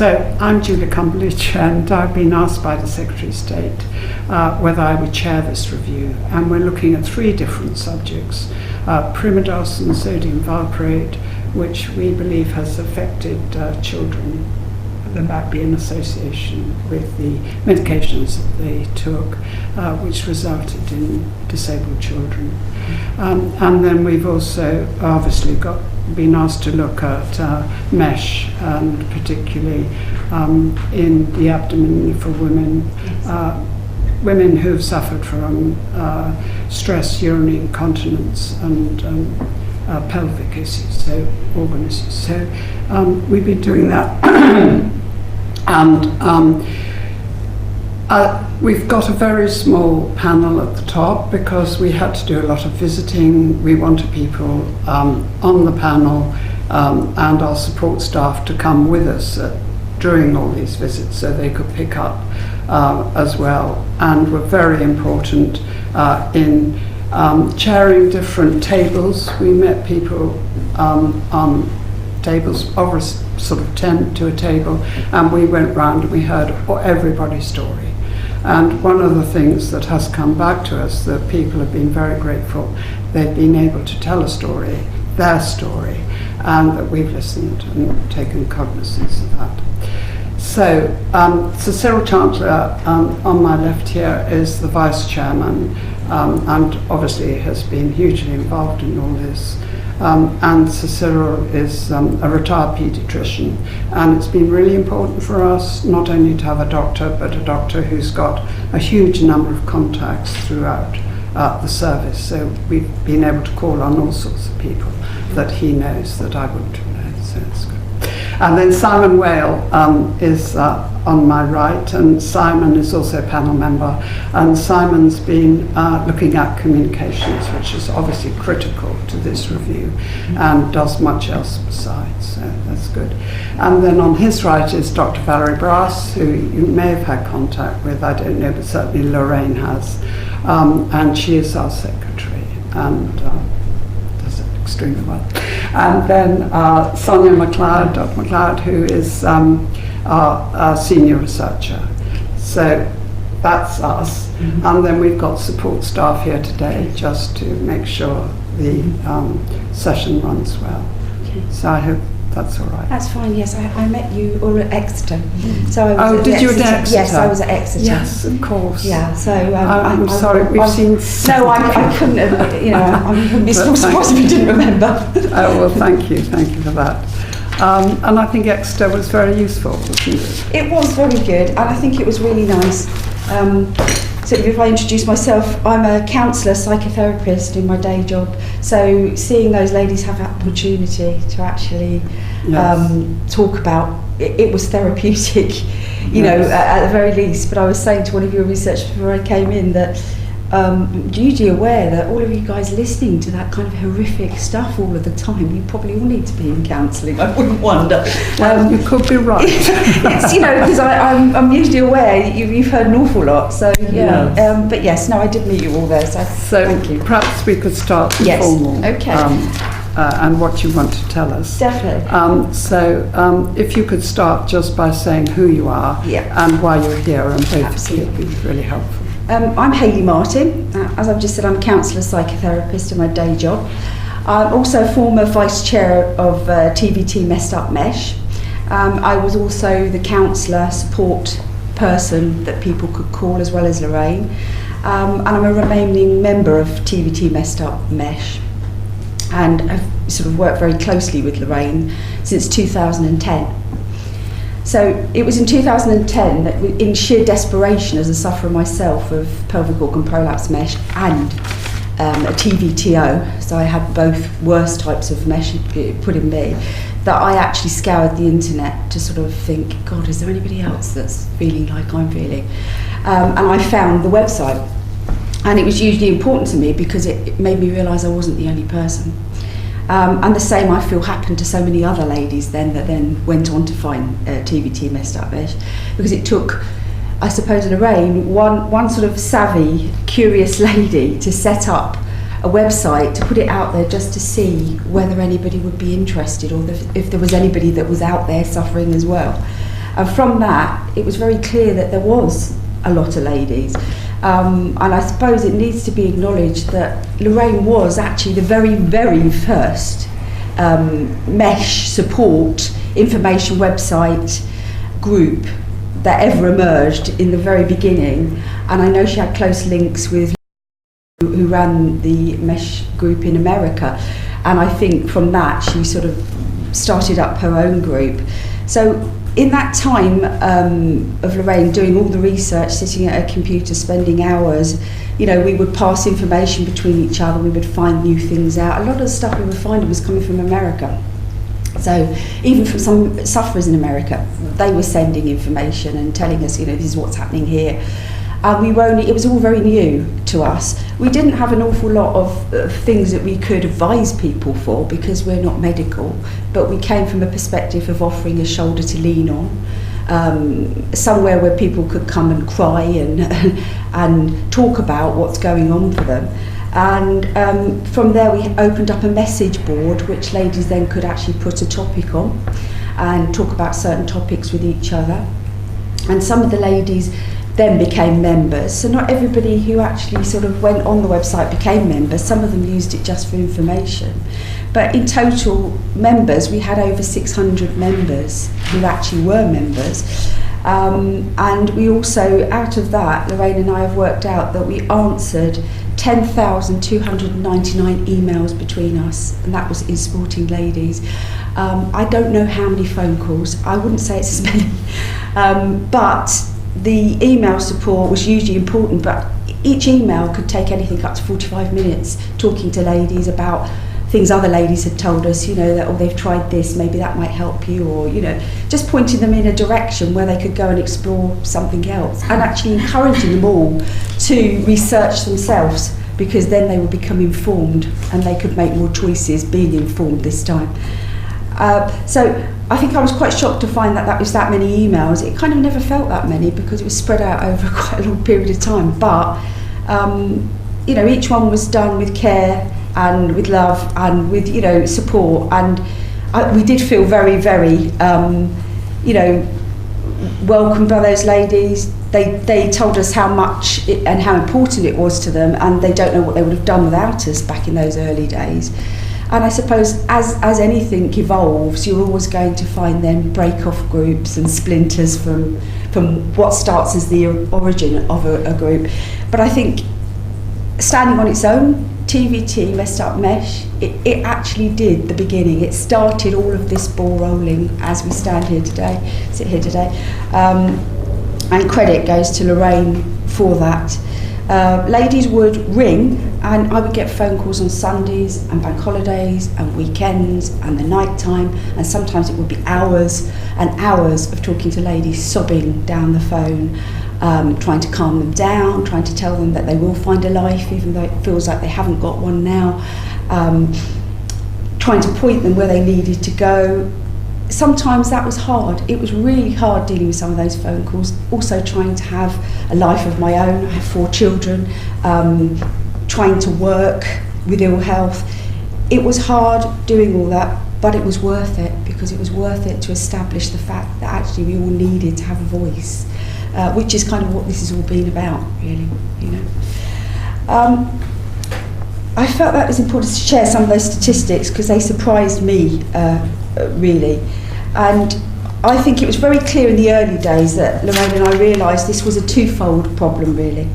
So I'm Julia Cumberledge, and I've been asked by the Secretary of State whether I would chair this review, and we're looking at 3 different subjects. Primidos and sodium valproate, which we believe has affected children. There might be an association with the medications that they took, which resulted in disabled children. And then we've also obviously been asked to look at mesh, and particularly in the abdomen for women, women who've suffered from stress, urinary incontinence, and pelvic issues, so organ issues. So we've been doing that. And we've got a very small panel at the top because we had to do a lot of visiting. We wanted people on the panel and our support staff to come with us during all these visits so they could pick up as well, and were very important in chairing different tables. We met people on tables of sort of 10 to a table, and we went round and we heard everybody's story. And one of the things that has come back to us, that people have been very grateful, they've been able to tell a story, their story, and that we've listened and taken cognizance of that. So Cyril Chancellor on my left here is the Vice Chairman, and obviously has been hugely involved in all this. And Sir Cyril is a retired paediatrician, and it's been really important for us not only to have a doctor, but a doctor who's got a huge number of contacts throughout the service. So we've been able to call on all sorts of people that he knows that I wouldn't have known, so it's good. And then Simon Whale is on my right, and Simon is also a panel member, and Simon's been looking at communications, which is obviously critical to this review, and does much else besides, so that's good. And then on his right is Dr. Valerie Brass, who you may have had contact with, I don't know, but certainly Lorraine has, and she is our secretary, and does it extremely well. And then Sonia MacLeod, Dr. MacLeod, who is our senior researcher. So that's us. Mm-hmm. And then we've got support staff here today just to make sure the session runs well. Okay. So I hope that's all right. That's fine, yes. I met you all at Exeter. So I was did you at Exeter? Yes, I was at Exeter. Yes, of course. Yeah, so... I'm sorry, we've seen... No, I couldn't have, Miss possibly didn't remember. Oh, well, thank you for that. And I think Exeter was very useful, wasn't it? It was very good, and I think it was really nice. So if I introduce myself, I'm a counsellor, psychotherapist in my day job. So seeing those ladies have that opportunity to actually talk about it was therapeutic, you know, at the very least. But I was saying to one of your researchers before I came in that hugely aware that all of you guys listening to that kind of horrific stuff all of the time, you probably all need to be in counselling, I wouldn't wonder. You could be right. It's, because I'm usually aware you've heard an awful lot, so yeah. Yes. But yes, no, I did meet you all there, so thank you. Perhaps we could start informal. Okay. And what you want to tell us. Definitely. So if you could start just by saying who you are and why you're here, and both of you would be really helpful. I'm Hayley Martin. As I've just said, I'm a counsellor psychotherapist in my day job. I'm also a former vice chair of TVT Messed Up Mesh. I was also the counsellor support person that people could call, as well as Lorraine. And I'm a remaining member of TVT Messed Up Mesh. And I've sort of worked very closely with Lorraine since 2010. So it was in 2010 that, in sheer desperation as a sufferer myself of pelvic organ prolapse mesh and a TVTO, so I had both worst types of mesh put in me, that I actually scoured the internet to sort of think, God, is there anybody else that's feeling like I'm feeling? And I found the website. And it was hugely important to me because it made me realise I wasn't the only person. And the same, I feel, happened to so many other ladies then that then went on to find TVT Messed Up Mesh, because it took, I suppose, Lorraine, one sort of savvy, curious lady to set up a website, to put it out there just to see whether anybody would be interested, or if there was anybody that was out there suffering as well. And from that, it was very clear that there was a lot of ladies. And I suppose it needs to be acknowledged that Lorraine was actually the very, very first mesh support information website group that ever emerged in the very beginning. And I know she had close links with who ran the mesh group in America. And I think from that she sort of started up her own group. So in that time of Lorraine doing all the research, sitting at a computer, spending hours, you know, we would pass information between each other, we would find new things out. A lot of the stuff we were finding was coming from America. So even from some sufferers in America, they were sending information and telling us, you know, this is what's happening here. And it was all very new to us. We didn't have an awful lot of things that we could advise people for because we're not medical, but we came from a perspective of offering a shoulder to lean on, somewhere where people could come and cry and talk about what's going on for them. And from there we opened up a message board which ladies then could actually put a topic on and talk about certain topics with each other. And some of the ladies then became members. So not everybody who actually sort of went on the website became members. Some of them used it just for information. But in total members, we had over 600 members who actually were members. And we also, out of that, Lorraine and I have worked out that we answered 10,299 emails between us, and that was in Sporting Ladies. I don't know how many phone calls. I wouldn't say it's as many. But the email support was hugely important, but each email could take anything up to 45 minutes talking to ladies about things other ladies had told us, you know, that, oh, they've tried this, maybe that might help you, or, you know, just pointing them in a direction where they could go and explore something else, and actually encouraging them all to research themselves, because then they would become informed and they could make more choices being informed this time. So I think I was quite shocked to find that was that many emails. It kind of never felt that many because it was spread out over quite a long period of time. But, you know, each one was done with care and with love and with, you know, support. And we did feel very, very, you know, welcomed by those ladies. They told us how much and how important it was to them, and they don't know what they would have done without us back in those early days. And I suppose as anything evolves, you're always going to find then break-off groups and splinters from what starts as the origin of a group. But I think standing on its own, TVT, Messed Up Mesh, it actually did the beginning. It started all of this ball rolling as we sit here today. And credit goes to Lorraine for that. Ladies would ring, and I would get phone calls on Sundays and bank holidays and weekends and the night time, and sometimes it would be hours and hours of talking to ladies sobbing down the phone, trying to calm them down, trying to tell them that they will find a life even though it feels like they haven't got one now, trying to point them where they needed to go. Sometimes that was hard. It was really hard dealing with some of those phone calls. Also trying to have a life of my own. I have 4 children, trying to work with ill health. It was hard doing all that, but it was worth it, because it was worth it to establish the fact that actually we all needed to have a voice, which is kind of what this has all been about, really, you know. I felt that it was important to share some of those statistics because they surprised me, really. And I think it was very clear in the early days that Lorraine and I realised this was a twofold problem, really.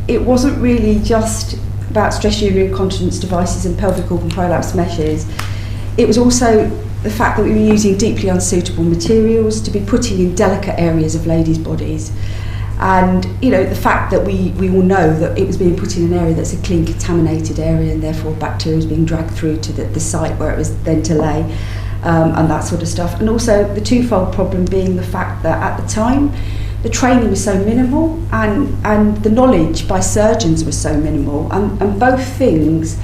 It wasn't really just about stress urinary incontinence devices and pelvic organ prolapse meshes. It was also the fact that we were using deeply unsuitable materials to be putting in delicate areas of ladies' bodies. And, you know, the fact that we all know that it was being put in an area that's a clean contaminated area, and therefore bacteria was being dragged through to the site where it was then to lay, and that sort of stuff. And also the twofold problem being the fact that at the time the training was so minimal, and the knowledge by surgeons was so minimal, and both things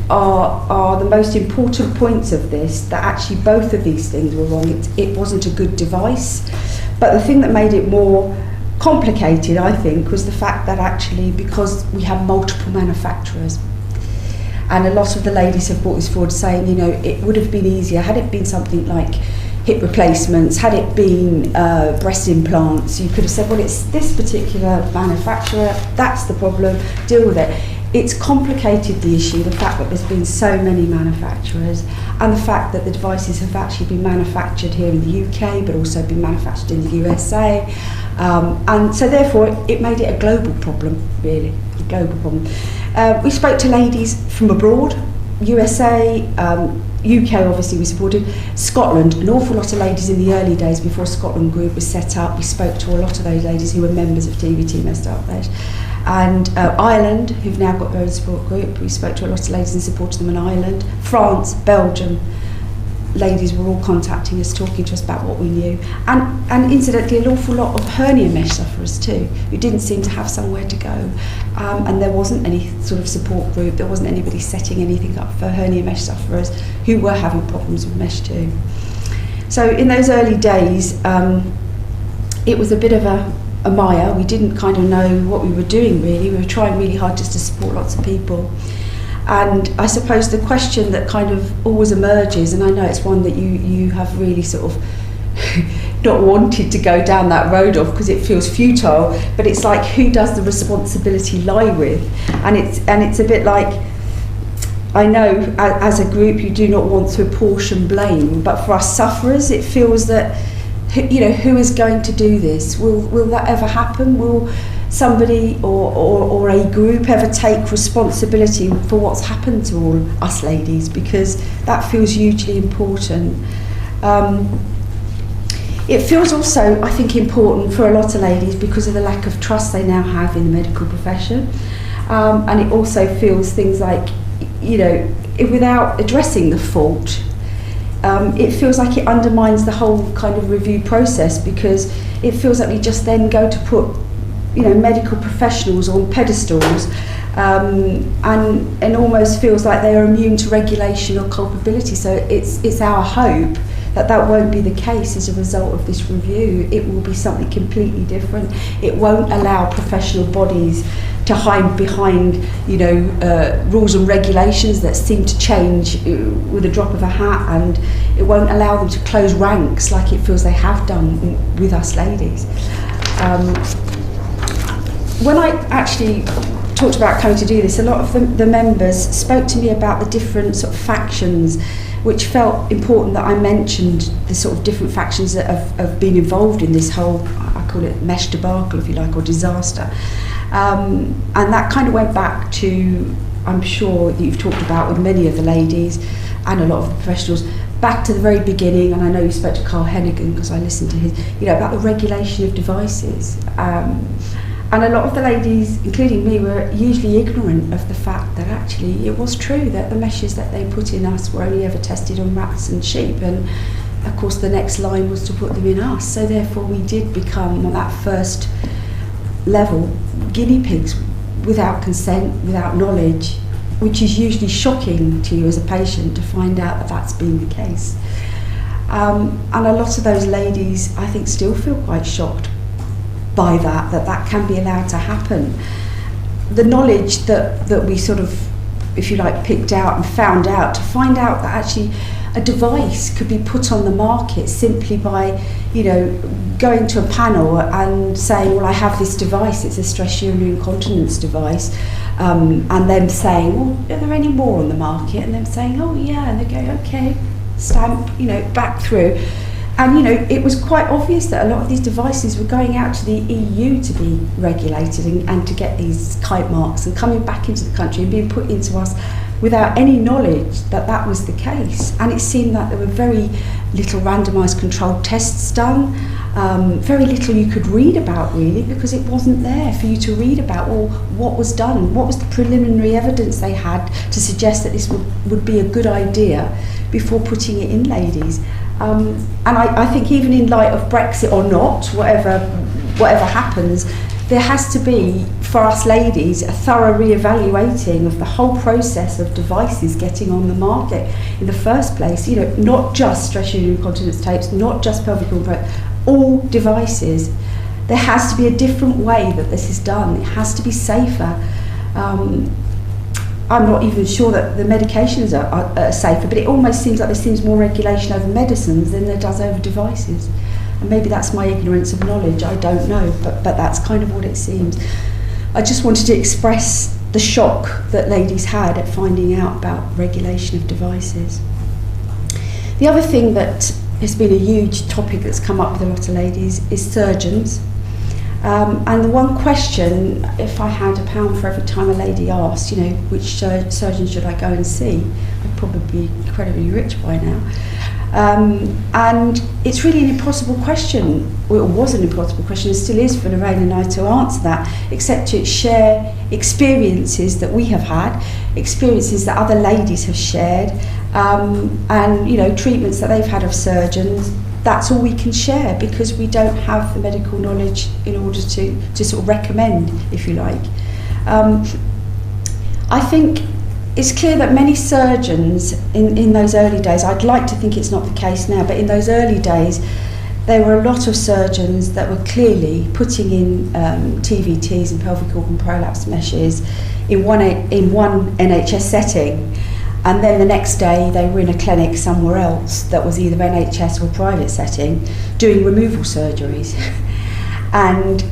are the most important points of this, that actually both of these things were wrong. It wasn't a good device, but the thing that made it more complicated, I think, was the fact that actually, because we have multiple manufacturers, and a lot of the ladies have brought this forward saying, you know, it would have been easier had it been something like hip replacements, had it been breast implants, you could have said, well, it's this particular manufacturer, that's the problem, deal with it. It's complicated, the issue, the fact that there's been so many manufacturers, and the fact that the devices have actually been manufactured here in the UK, but also been manufactured in the USA. And so therefore it made it a global problem, really, a global problem. We spoke to ladies from abroad, USA, UK obviously we supported, Scotland, an awful lot of ladies in the early days before Scotland Group was set up. We spoke to a lot of those ladies who were members of TVT Messed Up Mesh. And Ireland, who've now got their own support group, we spoke to a lot of ladies and supported them in Ireland. France, Belgium, ladies were all contacting us, talking to us about what we knew. And incidentally, an awful lot of hernia mesh sufferers too, who didn't seem to have somewhere to go. And there wasn't any sort of support group, there wasn't anybody setting anything up for hernia mesh sufferers who were having problems with mesh too. So in those early days, it was a bit of a mire. We didn't kind of know what we were doing really. We were trying really hard just to support lots of people. And I suppose the question that kind of always emerges, and I know it's one that you have really sort of not wanted to go down that road of because it feels futile, but it's like, who does the responsibility lie with? And it's a bit like, I know as a group you do not want to apportion blame, but for us sufferers it feels that, you know, who is going to do this? Will that ever happen? Will somebody or a group ever take responsibility for what's happened to all us ladies? Because that feels hugely important. It feels also, I think, important for a lot of ladies because of the lack of trust they now have in the medical profession. And it also feels things like, you know, without addressing the fault, it feels like it undermines the whole kind of review process, because it feels like we just then go to put, you know, medical professionals on pedestals, and almost feels like they are immune to regulation or culpability. So it's our hope that that won't be the case as a result of this review. It will be something completely different. It won't allow professional bodies to hide behind, you know, rules and regulations that seem to change with a drop of a hat, and it won't allow them to close ranks like it feels they have done with us ladies. When I actually talked about coming to do this, a lot of the members spoke to me about the different sort of factions, which felt important that I mentioned the sort of different factions that have been involved in this whole, I call it mesh debacle, if you like, or disaster. And that kind of went back to, I'm sure that you've talked about with many of the ladies and a lot of the professionals, back to the very beginning. And I know you spoke to Carl Hennigan because I listened to his, you know, about the regulation of devices. And a lot of the ladies, including me, were usually ignorant of the fact that actually it was true that the meshes that they put in us were only ever tested on rats and sheep, and of course the next line was to put them in us. So therefore we did become, on that first level, guinea pigs without consent, without knowledge, which is usually shocking to you as a patient to find out that that's been the case. And a lot of those ladies, I think, still feel quite shocked by that can be allowed to happen. The knowledge that we sort of, if you like, picked out and found out, to find out that actually a device could be put on the market simply by, you know, going to a panel and saying, well, I have this device, it's a stress urinary incontinence device, and them saying, well, are there any more on the market? And them saying, oh yeah, and they go, okay, stamp, you know, back through. And, you know, it was quite obvious that a lot of these devices were going out to the EU to be regulated and to get these kite marks, and coming back into the country and being put into us without any knowledge that that was the case. And it seemed that there were very little randomised controlled tests done, very little you could read about really, because it wasn't there for you to read about, well, what was done, what was the preliminary evidence they had to suggest that this would be a good idea before putting it in ladies. And I think even in light of Brexit or not, whatever happens, there has to be, for us ladies, a thorough re-evaluating of the whole process of devices getting on the market in the first place. You know, not just stress urinary incontinence tapes, not just pelvic organ, all devices. There has to be a different way that this is done. It has to be safer. I'm not even sure that the medications are safer, but it almost seems like there seems more regulation over medicines than there does over devices. And maybe that's my ignorance of knowledge, I don't know, but that's kind of what it seems. I just wanted to express the shock that ladies had at finding out about regulation of devices. The other thing that has been a huge topic that's come up with a lot of ladies is surgeons. And the one question, if I had £1 for every time a lady asked, you know, which surgeon should I go and see, I'd probably be incredibly rich by now. And it's really an impossible question, well, it was an impossible question, and still is for Lorraine and I to answer that, except to share experiences that we have had, experiences that other ladies have shared, and, you know, treatments that they've had of surgeons. That's all we can share, because we don't have the medical knowledge in order to sort of recommend, if you like. I think it's clear that many surgeons in those early days, I'd like to think it's not the case now, but in those early days, there were a lot of surgeons that were clearly putting in TVTs and pelvic organ prolapse meshes in one NHS setting, and then the next day they were in a clinic somewhere else that was either NHS or private setting doing removal surgeries. And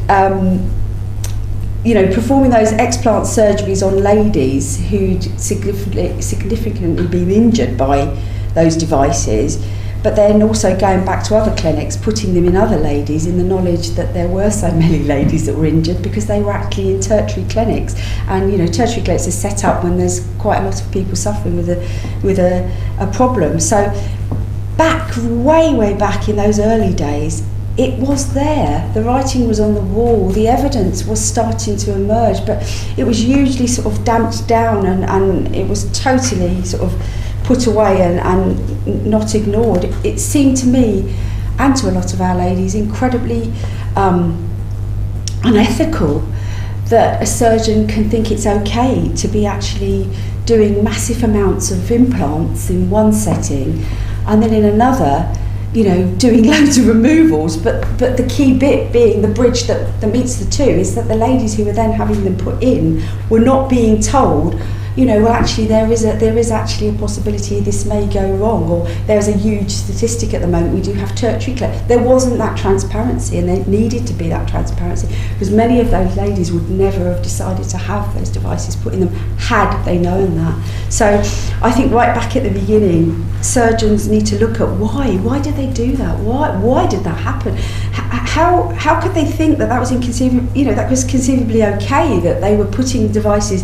you know, performing those explant surgeries on ladies who'd significantly been injured by those devices, but then also going back to other clinics, putting them in other ladies in the knowledge that there were so many ladies that were injured because they were actually in tertiary clinics. And, you know, tertiary clinics are set up when there's quite a lot of people suffering with a problem. So back, way back in those early days, it was there, the writing was on the wall, the evidence was starting to emerge, but it was usually sort of damped down and it was totally sort of put away and not ignored. It seemed to me, and to a lot of our ladies, incredibly unethical that a surgeon can think it's okay to be actually doing massive amounts of implants in one setting and then in another, you know, doing loads of removals, but the key bit being the bridge that meets the two is that the ladies who were then having them put in were not being told, you know, well, actually there is actually a possibility this may go wrong, or there's a huge statistic at the moment, we do have tertiary clinics. There wasn't that transparency, and there needed to be that transparency, because many of those ladies would never have decided to have those devices put in them had they known that. So I think right back at the beginning, surgeons need to look at why did they do that? Why did that happen? How could they think that was inconceivable? You know, that was conceivably okay that they were putting devices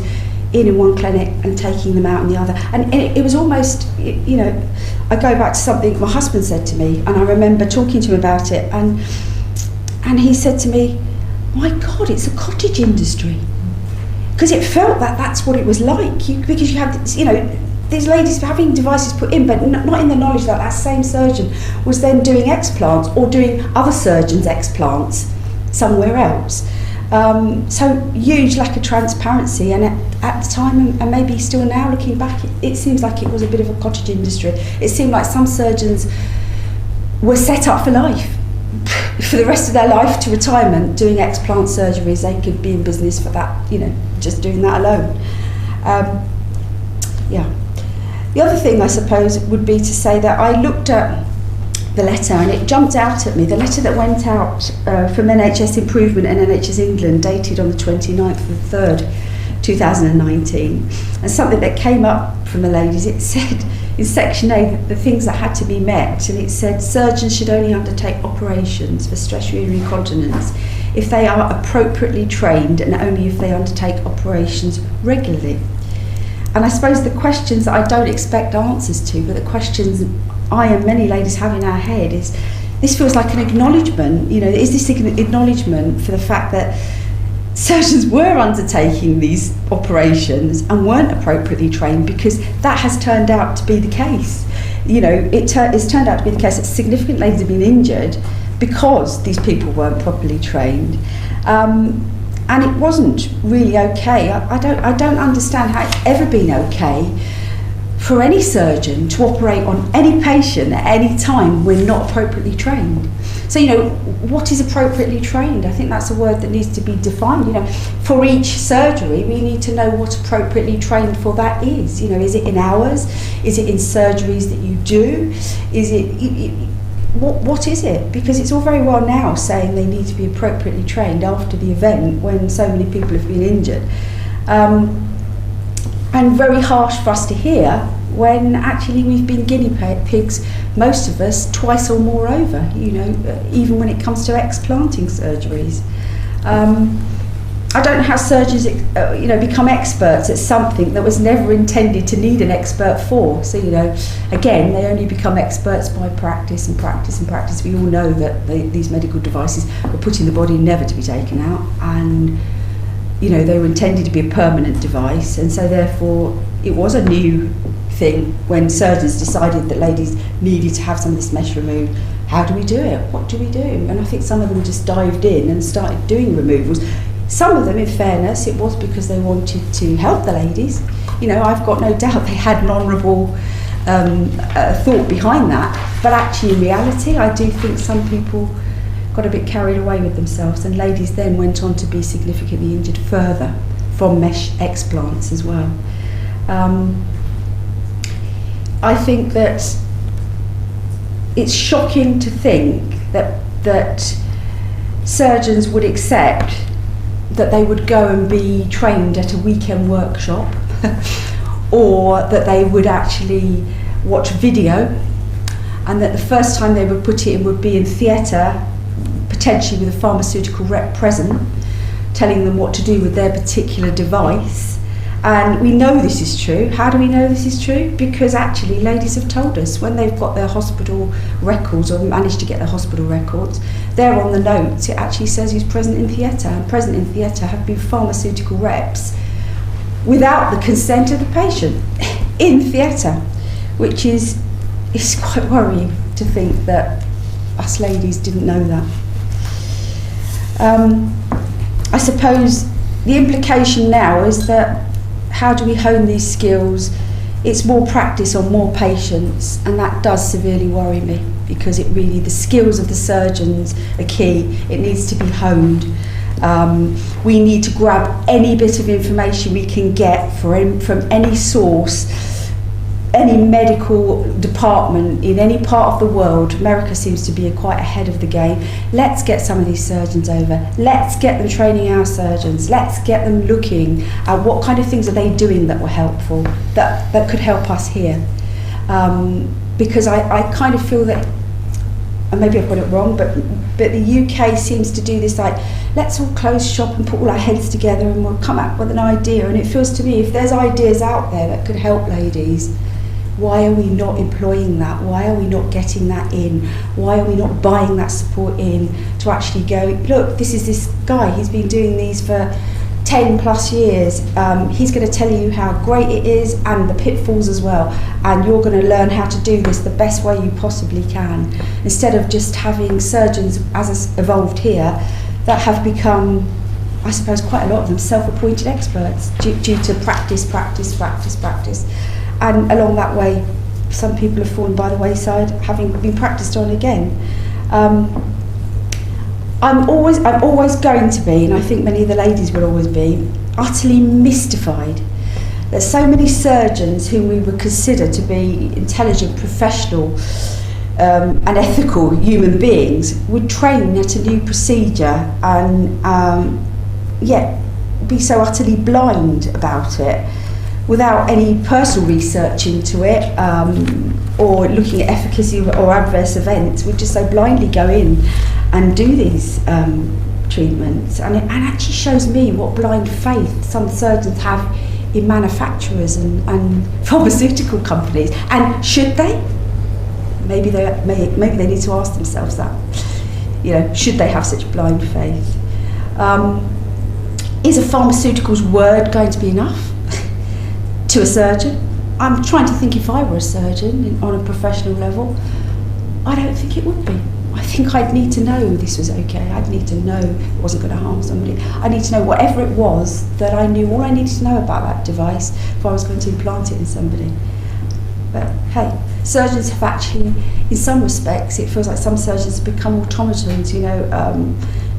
in one clinic and taking them out in the other. And it was almost, you know, I go back to something my husband said to me, and I remember talking to him about it, and he said to me, my God, it's a cottage industry. Because it felt that that's what it was like, because you had, you know, these ladies having devices put in, but not in the knowledge that that same surgeon was then doing explants or doing other surgeons' explants somewhere else. So huge lack of transparency, and at the time, and maybe still now looking back, it seems like it was a bit of a cottage industry. It seemed like some surgeons were set up for life, for the rest of their life to retirement, doing explant surgeries. They could be in business for that, you know, just doing that alone. Yeah. The other thing I suppose would be to say that I looked at the letter and it jumped out at me, the letter that went out from NHS Improvement and NHS England, dated on the 29th of the 3rd, 2019, and something that came up from the ladies. It said in section A the things that had to be met, and it said surgeons should only undertake operations for stress urinary incontinence if they are appropriately trained and only if they undertake operations regularly. And I suppose the questions that I don't expect answers to, but the questions I and many ladies have in our head is, this feels like an acknowledgement, you know, is this an acknowledgement for the fact that surgeons were undertaking these operations and weren't appropriately trained, because that has turned out to be the case. You know, it's turned out to be the case that significant ladies have been injured because these people weren't properly trained. And it wasn't really okay. I don't understand how it's ever been okay for any surgeon to operate on any patient at any time when not appropriately trained. So, what is appropriately trained? I think that's a word that needs to be defined. For each surgery, we need to know what appropriately trained for that is. Is it in hours? Is it in surgeries that you do? Is it, what is it? Because it's all very well now saying they need to be appropriately trained after the event when so many people have been injured. And very harsh for us to hear when actually we've been guinea pigs, most of us, twice or more over, even when it comes to explanting surgeries. I don't know how surgeons, become experts at something that was never intended to need an expert for. So, again, they only become experts by practice and practice and practice. We all know that these medical devices were put in the body never to be taken out, and they were intended to be a permanent device, and so therefore it was a new thing when surgeons decided that ladies needed to have some of this mesh removed. How do we do it? What do we do? And I think some of them just dived in and started doing removals. Some of them, in fairness, it was because they wanted to help the ladies. I've got no doubt they had an honourable thought behind that, but actually in reality I do think some people got a bit carried away with themselves, and ladies then went on to be significantly injured further from mesh explants as well. I think that it's shocking to think that surgeons would accept that they would go and be trained at a weekend workshop or that they would actually watch video, and that the first time they would put it in would be in theatre, potentially with a pharmaceutical rep present, telling them what to do with their particular device. And we know this is true. How do we know this is true? Because actually ladies have told us when they've got their hospital records or managed to get their hospital records, there on the notes it actually says who's present in theatre, and present in theatre have been pharmaceutical reps without the consent of the patient in theatre, which is quite worrying to think that us ladies didn't know that. I suppose the implication now is that how do we hone these skills? It's more practice on more patients, and that does severely worry me, because the skills of the surgeons are key. It needs to be honed. We need to grab any bit of information we can get from any source, any medical department in any part of the world. America seems to be quite ahead of the game. Let's get some of these surgeons over. Let's get them training our surgeons. Let's get them looking at what kind of things are they doing that were helpful, that could help us here. Because I kind of feel that, and maybe I've got it wrong, but the UK seems to do this let's all close shop and put all our heads together and we'll come up with an idea. And it feels to me, if there's ideas out there that could help ladies, why are we not employing that? Why are we not getting that in? Why are we not buying that support in to actually go, look, this is this guy, he's been doing these for 10 plus years. He's going to tell you how great it is and the pitfalls as well. And you're going to learn how to do this the best way you possibly can. Instead of just having surgeons, as has evolved here, that have become, I suppose quite a lot of them, self-appointed experts due to practice. And along that way, some people have fallen by the wayside, having been practiced on again. I'm always going to be, and I think many of the ladies will always be, utterly mystified that so many surgeons whom we would consider to be intelligent, professional, and ethical human beings would train at a new procedure and yet be so utterly blind about it, without any personal research into it, or looking at efficacy or adverse events. We just so blindly go in and do these treatments. And it actually shows me what blind faith some surgeons have in manufacturers and pharmaceutical companies. And should they? Maybe they need to ask themselves that. Should they have such blind faith? Is a pharmaceutical's word going to be enough to a surgeon? I'm trying to think, if I were a surgeon on a professional level, I don't think it would be. I think I'd need to know this was okay. I'd need to know it wasn't going to harm somebody. I need to know whatever it was that I knew, all I needed to know about that device if I was going to implant it in somebody. But hey, surgeons have actually, in some respects, it feels like some surgeons have become automatons,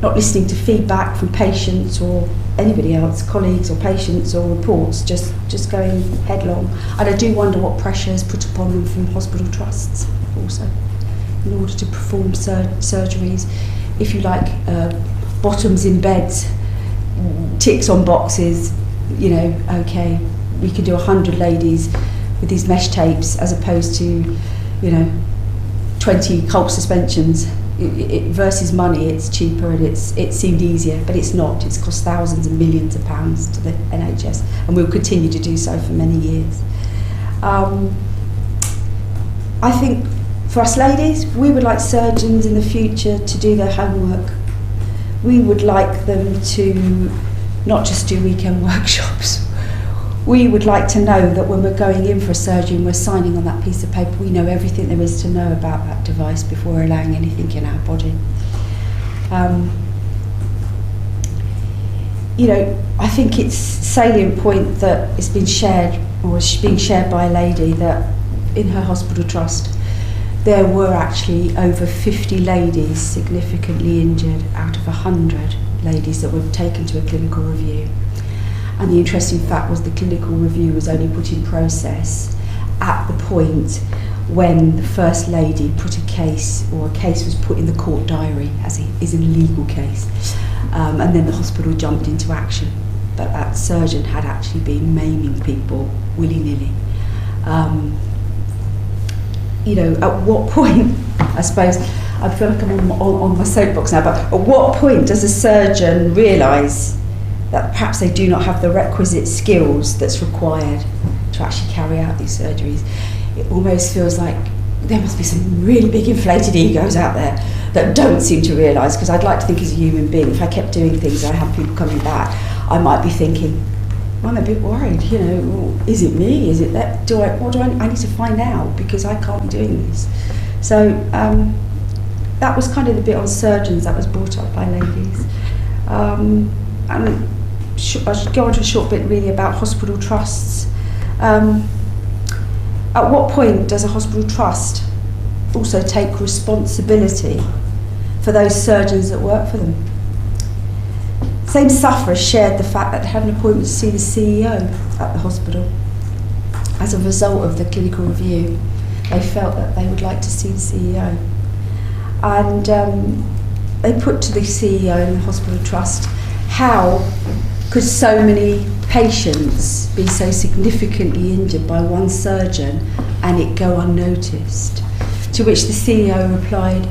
not listening to feedback from patients or anybody else, colleagues or patients or reports, just going headlong. And I do wonder what pressure is put upon them from hospital trusts also, in order to perform surgeries, if you like, bottoms in beds, ticks on boxes, okay, we can do 100 ladies with these mesh tapes as opposed to, 20 Culp suspensions. Versus money, it's cheaper and it seemed easier, but it's not. It's cost thousands and millions of pounds to the NHS, and will continue to do so for many years. I think for us ladies, we would like surgeons in the future to do their homework. We would like them to not just do weekend workshops. We would like to know that when we're going in for a surgery and we're signing on that piece of paper, we know everything there is to know about that device before allowing anything in our body. I think it's a salient point that it's been shared, or is being shared by a lady, that in her hospital trust there were actually over 50 ladies significantly injured out of 100 ladies that were taken to a clinical review. And the interesting fact was the clinical review was only put in process at the point when the First Lady put a case, or a case was put in the court diary as it is a legal case. And then the hospital jumped into action. But that surgeon had actually been maiming people willy-nilly. At what point, I suppose, I feel like I'm on my soapbox now, but at what point does a surgeon realise that perhaps they do not have the requisite skills that's required to actually carry out these surgeries? It almost feels like there must be some really big inflated egos out there that don't seem to realise, because I'd like to think as a human being, if I kept doing things and I had people coming back, I might be thinking, I'm a bit worried, is it me, is it that, I need to find out, because I can't be doing this. So that was kind of the bit on surgeons that was brought up by ladies. And I should go on to a short bit really about hospital trusts. At what point does a hospital trust also take responsibility for those surgeons that work for them? Same sufferers shared the fact that they had an appointment to see the CEO at the hospital. As a result of the clinical review, they felt that they would like to see the CEO. And they put to the CEO in the hospital trust, how could so many patients be so significantly injured by one surgeon and it go unnoticed? To which the CEO replied,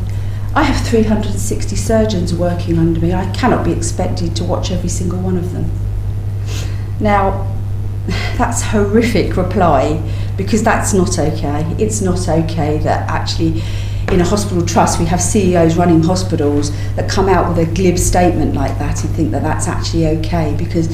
I have 360 surgeons working under me. I cannot be expected to watch every single one of them. Now, that's a horrific reply, because that's not okay. It's not okay that actually in a hospital trust we have CEOs running hospitals that come out with a glib statement like that and think that that's actually okay, because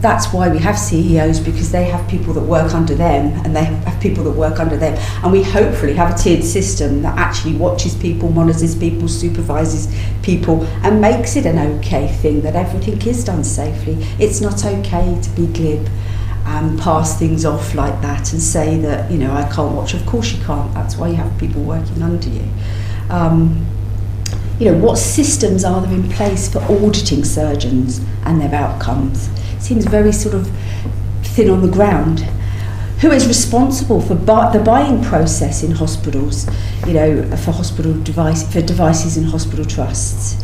that's why we have CEOs, because they have people that work under them and they have people that work under them, and we hopefully have a tiered system that actually watches people, monitors people, supervises people, and makes it an okay thing that everything is done safely. It's not okay to be glib and pass things off like that and say that, I can't watch. Of course you can't. That's why you have people working under you. What systems are there in place for auditing surgeons and their outcomes? It seems very sort of thin on the ground. Who is responsible for the buying process in hospitals, for devices in hospital trusts?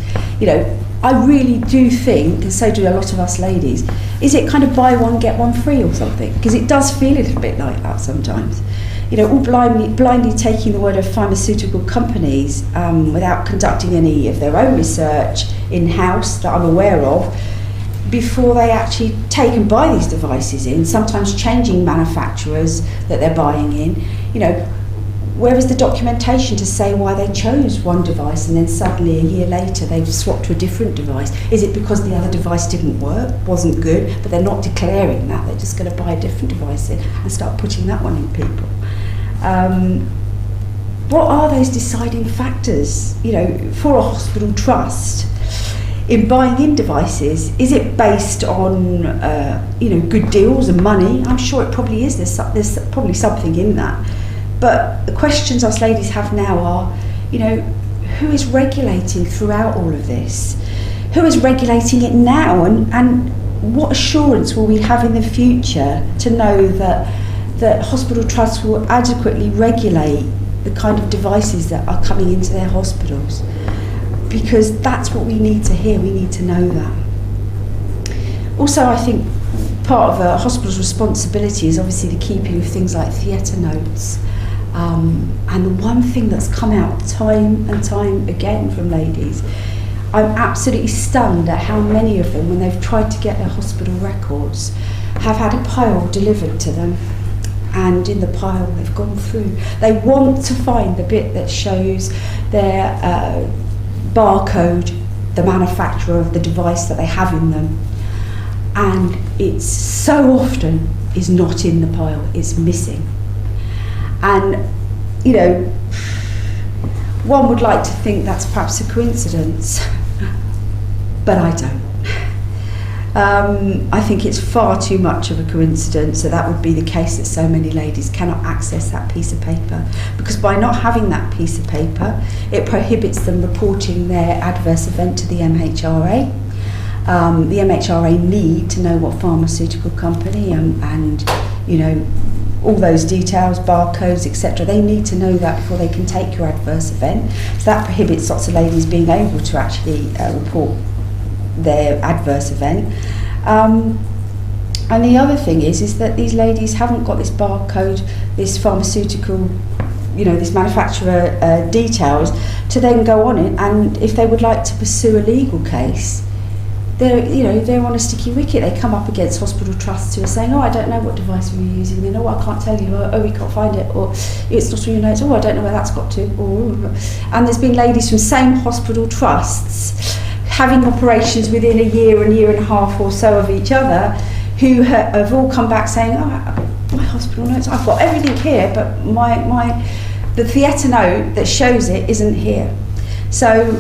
I really do think, and so do a lot of us ladies, is it kind of buy one, get one free or something? Because it does feel a little bit like that sometimes. All blindly taking the word of pharmaceutical companies without conducting any of their own research in-house that I'm aware of, before they actually take and buy these devices in, sometimes changing manufacturers that they're buying in. Where is the documentation to say why they chose one device and then suddenly a year later they've swapped to a different device? Is it because the other device didn't work, wasn't good, but they're not declaring that, they're just going to buy a different device in and start putting that one in people? What are those deciding factors, for a hospital trust? in buying in devices, is it based on good deals and money? I'm sure it probably is. There's probably something in that. But the questions us ladies have now are, who is regulating throughout all of this? Who is regulating it now? And what assurance will we have in the future to know that hospital trusts will adequately regulate the kind of devices that are coming into their hospitals? Because that's what we need to hear, we need to know that. Also, I think part of a hospital's responsibility is obviously the keeping of things like theatre notes. And the one thing that's come out time and time again from ladies, I'm absolutely stunned at how many of them, when they've tried to get their hospital records, have had a pile delivered to them. And in the pile they've gone through, they want to find the bit that shows their barcode, the manufacturer of the device that they have in them. And it's so often is not in the pile, it's missing. And, one would like to think that's perhaps a coincidence, but I don't. I think it's far too much of a coincidence that would be the case, that so many ladies cannot access that piece of paper, because by not having that piece of paper, it prohibits them reporting their adverse event to the MHRA. The MHRA need to know what pharmaceutical company and all those details, barcodes, etc. They need to know that before they can take your adverse event. So that prohibits lots of ladies being able to actually report their adverse event. And the other thing is that these ladies haven't got this barcode, this pharmaceutical, this manufacturer details to then go on it. And if they would like to pursue a legal case, they're on a sticky wicket. They come up against hospital trusts who are saying, I don't know what device we're using. Then, I can't tell you. We can't find it. Or it's not on your notes. I don't know where that's got to. And there's been ladies from same hospital trusts having operations within a year and a half or so of each other, who have all come back saying, my hospital notes, I've got everything here, but the theatre note that shows it isn't here. So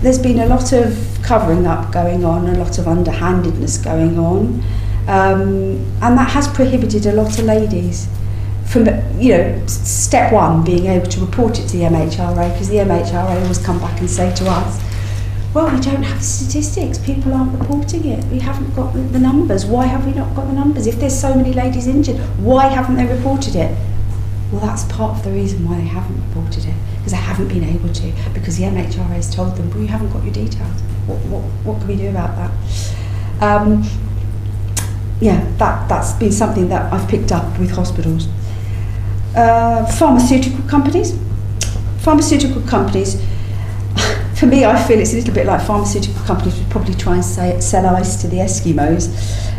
there's been a lot of covering up going on, a lot of underhandedness going on, and that has prohibited a lot of ladies from, step one, being able to report it to the MHRA, because the MHRA always come back and say to us, well, we don't have the statistics, people aren't reporting it, we haven't got the numbers. Why have we not got the numbers? If there's so many ladies injured, why haven't they reported it? Well, that's part of the reason why they haven't reported it, because they haven't been able to, because the MHRA has told them, well, you haven't got your details. What can we do about that? That's been something that I've picked up with hospitals. Pharmaceutical companies, for me, I feel it's a little bit like pharmaceutical companies would probably try and sell ice to the Eskimos,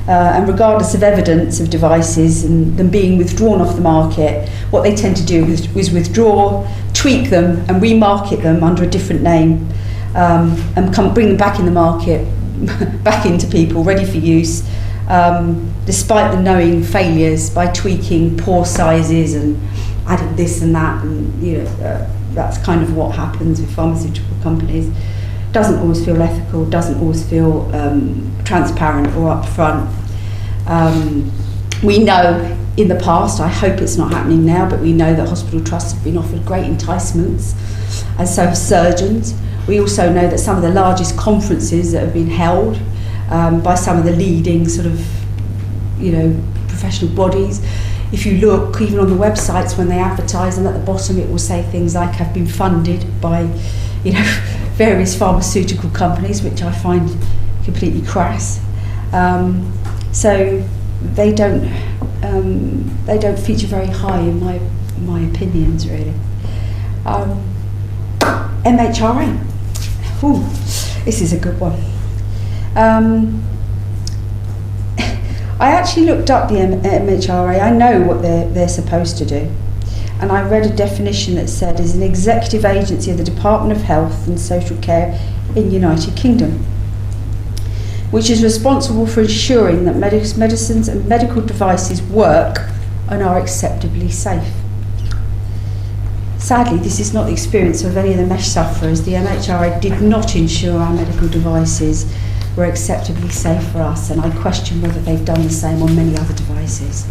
and regardless of evidence of devices and them being withdrawn off the market, what they tend to do is withdraw, tweak them and remarket them under a different name, and bring them back in the market, back into people, ready for use, despite the knowing failures, by tweaking poor sizes and adding this and that, and that's kind of what happens with pharmaceutical companies. Doesn't always feel ethical, doesn't always feel transparent or upfront. We know in the past, I hope it's not happening now, but we know that hospital trusts have been offered great enticements, and so have surgeons. We also know that some of the largest conferences that have been held by some of the leading sort of, professional bodies, if you look even on the websites when they advertise them, at the bottom it will say things like have been funded by various pharmaceutical companies, which I find completely crass. So they don't feature very high in my opinions, really. MHRA. Ooh, this is a good one. I actually looked up the MHRA. I know what they're supposed to do. And I read a definition that said is an executive agency of the Department of Health and Social Care in the United Kingdom, which is responsible for ensuring that medicines and medical devices work and are acceptably safe. Sadly, this is not the experience of any of the mesh sufferers. The MHRA did not ensure our medical devices were acceptably safe for us, and I question whether they've done the same on many other devices.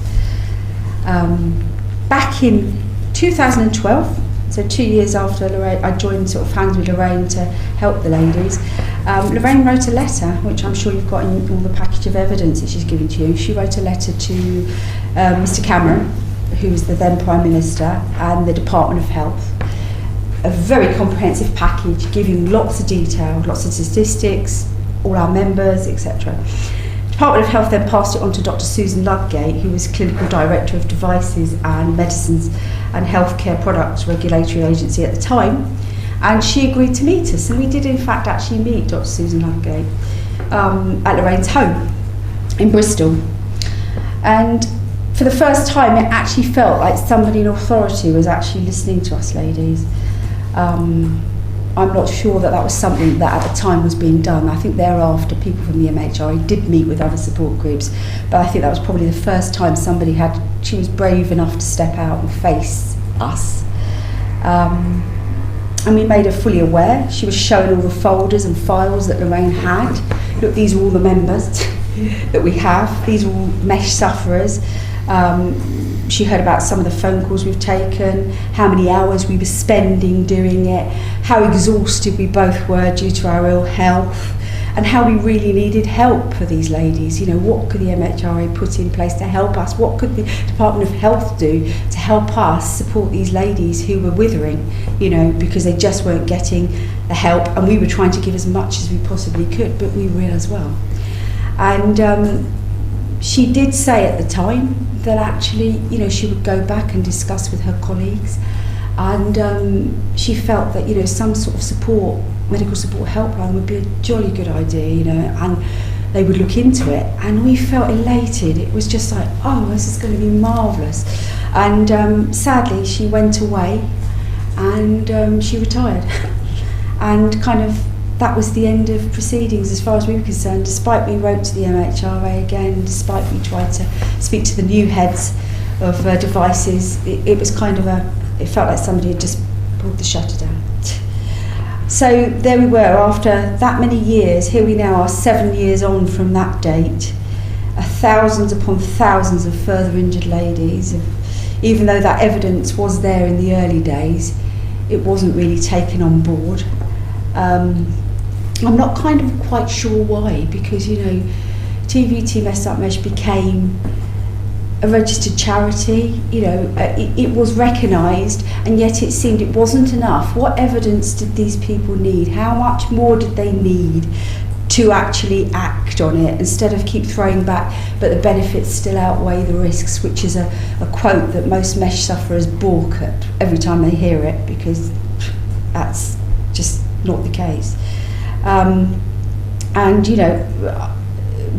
Back in 2012, so 2 years after Lorraine, I joined sort of hands with Lorraine to help the ladies. Lorraine wrote a letter, which I'm sure you've got in all the package of evidence that she's given to you. She wrote a letter to Mr. Cameron, who was the then Prime Minister, and the Department of Health. A very comprehensive package giving lots of detail, lots of statistics, all our members, etc. Department of Health then passed it on to Dr. Susan Ludgate, who was Clinical Director of Devices and Medicines and Healthcare Products Regulatory Agency at the time, and she agreed to meet us, and we did in fact actually meet Dr. Susan Ludgate at Lorraine's home in Bristol. And for the first time it actually felt like somebody in authority was actually listening to us ladies. I'm not sure that was something that at the time was being done. I think thereafter people from the MHRA did meet with other support groups, but I think that was probably the first time she was brave enough to step out and face us. And we made her fully aware. She was showing all the folders and files that Lorraine had. Look, these are all the members that we have. These are all mesh sufferers. She heard about some of the phone calls we've taken, how many hours we were spending doing it, how exhausted we both were due to our ill health, and how we really needed help for these ladies. You know, what could the MHRA put in place to help us? What could the Department of Health do to help us support these ladies who were withering, you know, because they just weren't getting the help, and we were trying to give as much as we possibly could, but we were as well. And she did say at the time that actually, you know, she would go back and discuss with her colleagues, and she felt that, you know, some sort of support, medical support helpline would be a jolly good idea, you know, and they would look into it, and we felt elated. It was just like, oh, this is going to be marvellous. And sadly she went away and she retired and kind of that was the end of proceedings as far as we were concerned, despite we wrote to the MHRA again, despite we tried to speak to the new heads of devices. It was kind of it felt like somebody had just pulled the shutter down. So there we were, after that many years, here we now are 7 years on from that date, thousands upon thousands of further injured ladies. Even though that evidence was there in the early days, it wasn't really taken on board. I'm not kind of quite sure why, because, you know, TVT Messed Up Mesh became a registered charity, you know, it was recognised, and yet it seemed it wasn't enough. What evidence did these people need? How much more did they need to actually act on it, instead of keep throwing back, but the benefits still outweigh the risks, which is a quote that most mesh sufferers balk at every time they hear it, because that's just not the case. And, you know,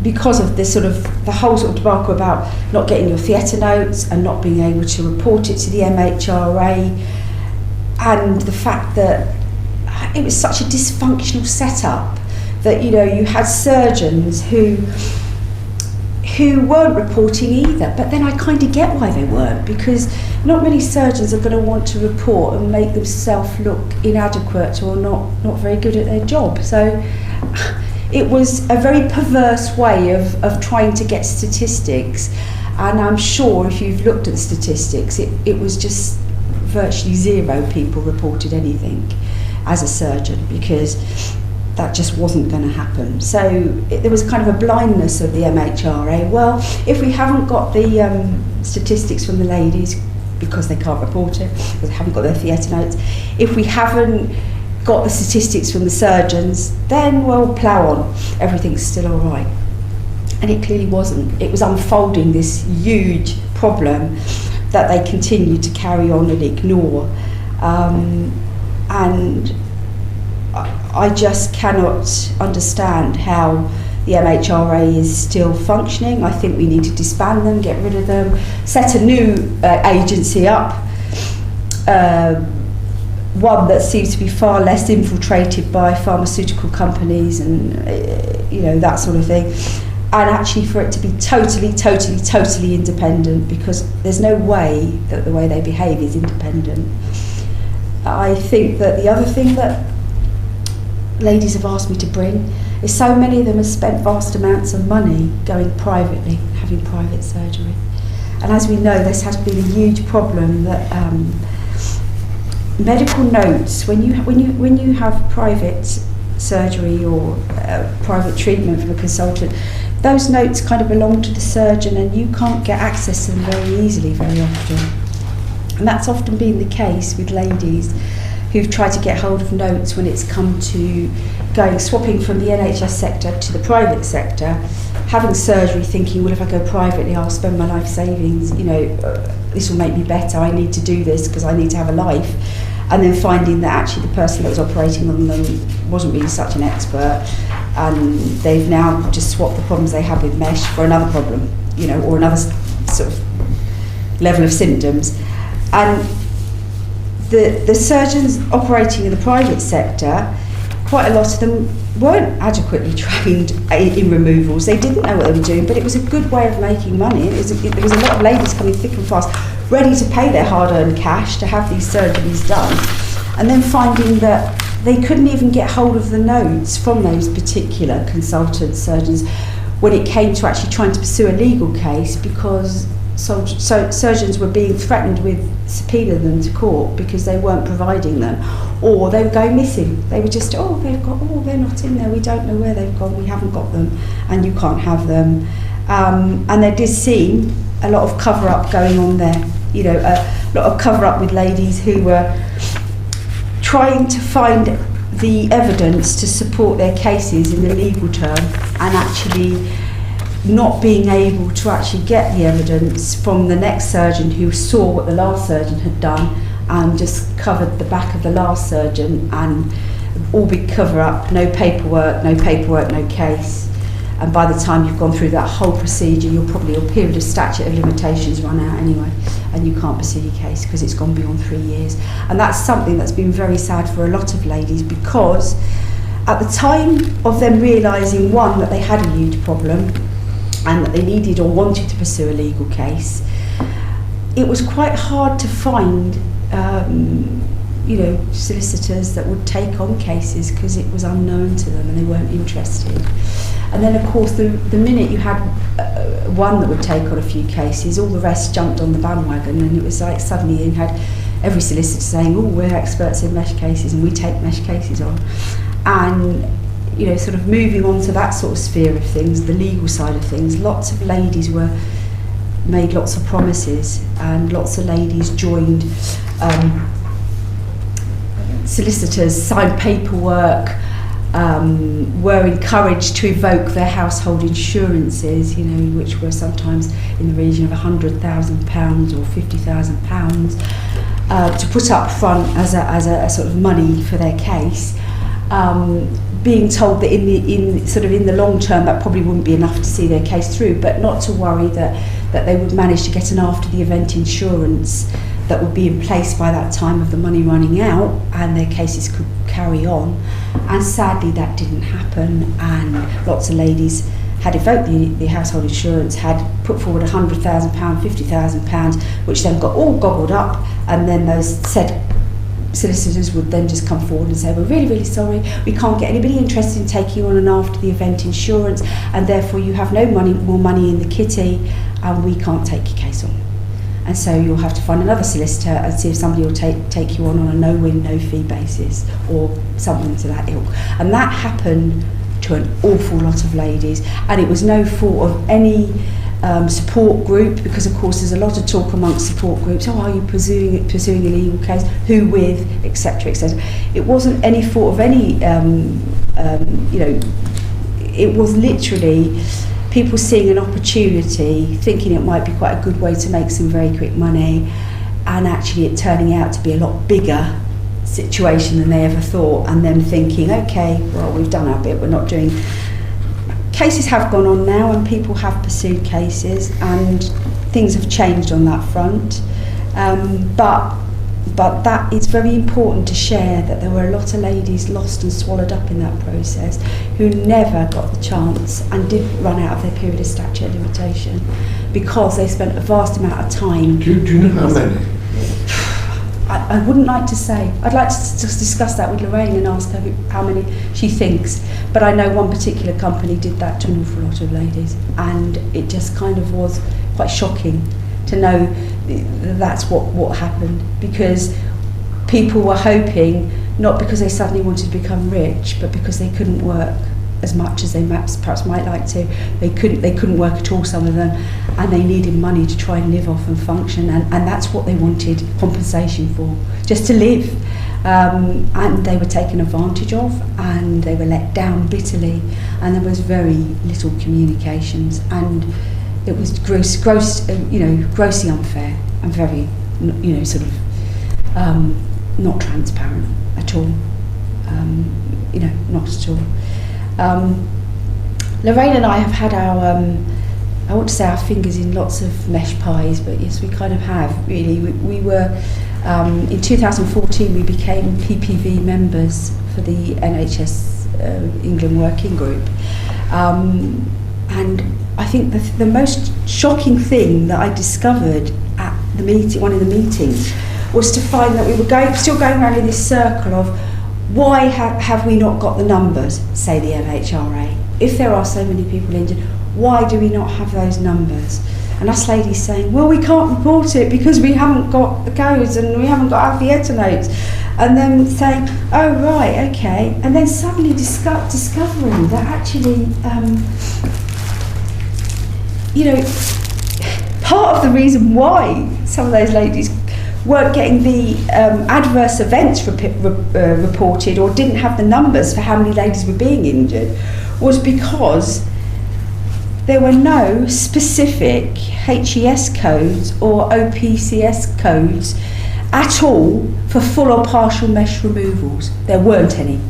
because of this the whole sort of debacle about not getting your theatre notes and not being able to report it to the MHRA, and the fact that it was such a dysfunctional setup that, you know, you had surgeons who weren't reporting either. But then I kind of get why they weren't, because not many surgeons are going to want to report and make themselves look inadequate or not very good at their job. So it was a very perverse way of trying to get statistics, and I'm sure if you've looked at the statistics, it was just virtually zero people reported anything as a surgeon, because that just wasn't going to happen. So there was kind of a blindness of the MHRA. Well, if we haven't got the statistics from the ladies, because they can't report it, because they haven't got their theatre notes, if we haven't got the statistics from the surgeons, then we'll plough on. Everything's still all right. And it clearly wasn't. It was unfolding this huge problem that they continued to carry on and ignore. And I just cannot understand how the MHRA is still functioning. I think we need to disband them, get rid of them, set a new agency up, one that seems to be far less infiltrated by pharmaceutical companies and you know, that sort of thing, and actually for it to be totally independent, because there's no way that the way they behave is independent. I think that the other thing that ladies have asked me to bring is so many of them have spent vast amounts of money going privately, having private surgery. And as we know, this has been a huge problem that medical notes, when you have private surgery or private treatment from a consultant, those notes kind of belong to the surgeon and you can't get access to them very easily very often. And that's often been the case with ladies who've tried to get hold of notes when it's come to swapping from the NHS sector to the private sector, having surgery thinking, well, if I go privately, I'll spend my life savings, this will make me better, I need to do this because I need to have a life. And then finding that actually the person that was operating on them wasn't really such an expert, and they've now just swapped the problems they had with mesh for another problem, or another sort of level of symptoms. And the surgeons operating in the private sector, quite a lot of them weren't adequately trained in removals. They didn't know what they were doing, but it was a good way of making money. There was a lot of ladies coming thick and fast, ready to pay their hard-earned cash to have these surgeries done, and then finding that they couldn't even get hold of the notes from those particular consultant surgeons when it came to actually trying to pursue a legal case, because surgeons were being threatened with subpoena them to court because they weren't providing them, or they were going missing. They were just, they're not in there, we don't know where they've gone, we haven't got them, and you can't have them. And there did seem a lot of cover-up going on there, a lot of cover-up with ladies who were trying to find the evidence to support their cases in the legal term, and actually not being able to actually get the evidence from the next surgeon who saw what the last surgeon had done and just covered the back of the last surgeon, and all big cover up, no paperwork, no case. And by the time you've gone through that whole procedure, your period of statute of limitations run out anyway, and you can't pursue your case because it's gone beyond 3 years. And that's something that's been very sad for a lot of ladies, because at the time of them realising, one, that they had a huge problem and that they needed or wanted to pursue a legal case, it was quite hard to find solicitors that would take on cases because it was unknown to them and they weren't interested. And then of course the minute you had one that would take on a few cases, all the rest jumped on the bandwagon, and it was like suddenly you had every solicitor saying, we're experts in mesh cases and we take mesh cases on. And sort of moving on to that sort of sphere of things, the legal side of things, lots of ladies made lots of promises, and lots of ladies joined solicitors, signed paperwork, were encouraged to evoke their household insurances, which were sometimes in the region of £100,000 or £50,000, to put up front as a sort of money for their case. Being told that in the long term that probably wouldn't be enough to see their case through, but not to worry that they would manage to get an after the event insurance that would be in place by that time of the money running out, and their cases could carry on. And sadly that didn't happen, and lots of ladies had evoked the household insurance, had put forward £100,000, £50,000, which then got all gobbled up, and then those said solicitors would then just come forward and say, we're really, really sorry, we can't get anybody interested in taking on an after the event insurance, and therefore you have more money in the kitty, and we can't take your case on. And so you'll have to find another solicitor and see if somebody will take you on a no-win, no-fee basis, or something to that ilk. And that happened to an awful lot of ladies, and it was no fault of any support group, because of course there's a lot of talk amongst support groups, are you pursuing a legal case, who with, etc, etc. It wasn't any fault of any, it was literally people seeing an opportunity, thinking it might be quite a good way to make some very quick money, and actually it turning out to be a lot bigger situation than they ever thought, and them thinking, okay, well, we've done our bit, we're not doing. Cases have gone on now, and people have pursued cases, and things have changed on that front. But that it's very important to share that there were a lot of ladies lost and swallowed up in that process who never got the chance and did run out of their period of statute of limitation because they spent a vast amount of time. Do you know how many? I wouldn't like to say. I'd like to discuss that with Lorraine and ask her how many she thinks. But I know one particular company did that to an awful lot of ladies, and it just kind of was quite shocking to know that's what happened, because people were hoping, not because they suddenly wanted to become rich, but because they couldn't work as much as they perhaps might like to. They couldn't work at all, some of them, and they needed money to try and live off and function, and that's what they wanted compensation for, just to live. And they were taken advantage of, and they were let down bitterly, and there was very little communications, and it was grossly unfair and very, sort of not transparent at all. Not at all. Lorraine and I have had our, I want to say our fingers in lots of mesh pies, but yes, we kind of have, really. We were, in 2014, we became PPV members for the NHS England Working Group. And I think the most shocking thing that I discovered at the meeting, one of the meetings, was to find that we were still going around in this circle of, why have we not got the numbers, say the MHRA? If there are so many people injured, why do we not have those numbers? And us ladies saying, well, we can't report it because we haven't got the codes and we haven't got our theatre notes. And then saying, oh, right, okay. And then suddenly discovering that actually, part of the reason why some of those ladies weren't getting the adverse events reported, or didn't have the numbers for how many ladies were being injured, was because there were no specific HES codes or OPCS codes at all for full or partial mesh removals. There weren't any.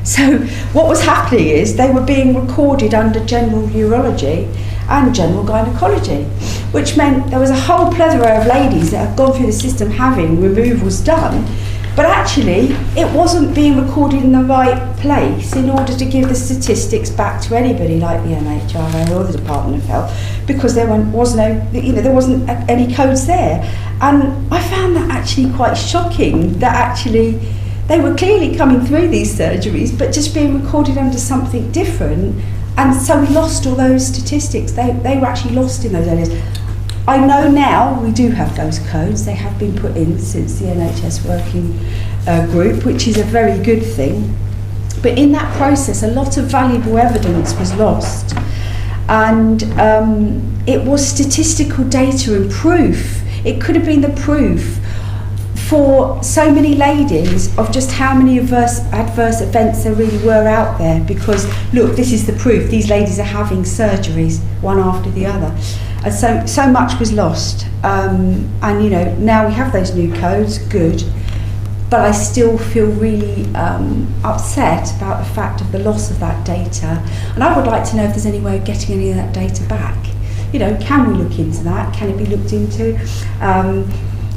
So what was happening is they were being recorded under general urology and general gynecology, which meant there was a whole plethora of ladies that had gone through the system having removals done, but actually it wasn't being recorded in the right place in order to give the statistics back to anybody like the MHRA or the Department of Health, because there wasn't any codes there. And I found that actually quite shocking, that actually they were clearly coming through these surgeries but just being recorded under something different. And so we lost all those statistics. They were actually lost in those areas. I know now we do have those codes. They have been put in since the NHS Working Group, which is a very good thing. But in that process, a lot of valuable evidence was lost. And it was statistical data and proof. It could have been the proof for so many ladies of just how many adverse events there really were out there, because look, this is the proof. These ladies are having surgeries one after the other, and so much was lost. And now we have those new codes, good, but I still feel really upset about the fact of the loss of that data, and I would like to know if there's any way of getting any of that data back. Can we look into that? Can it be looked into?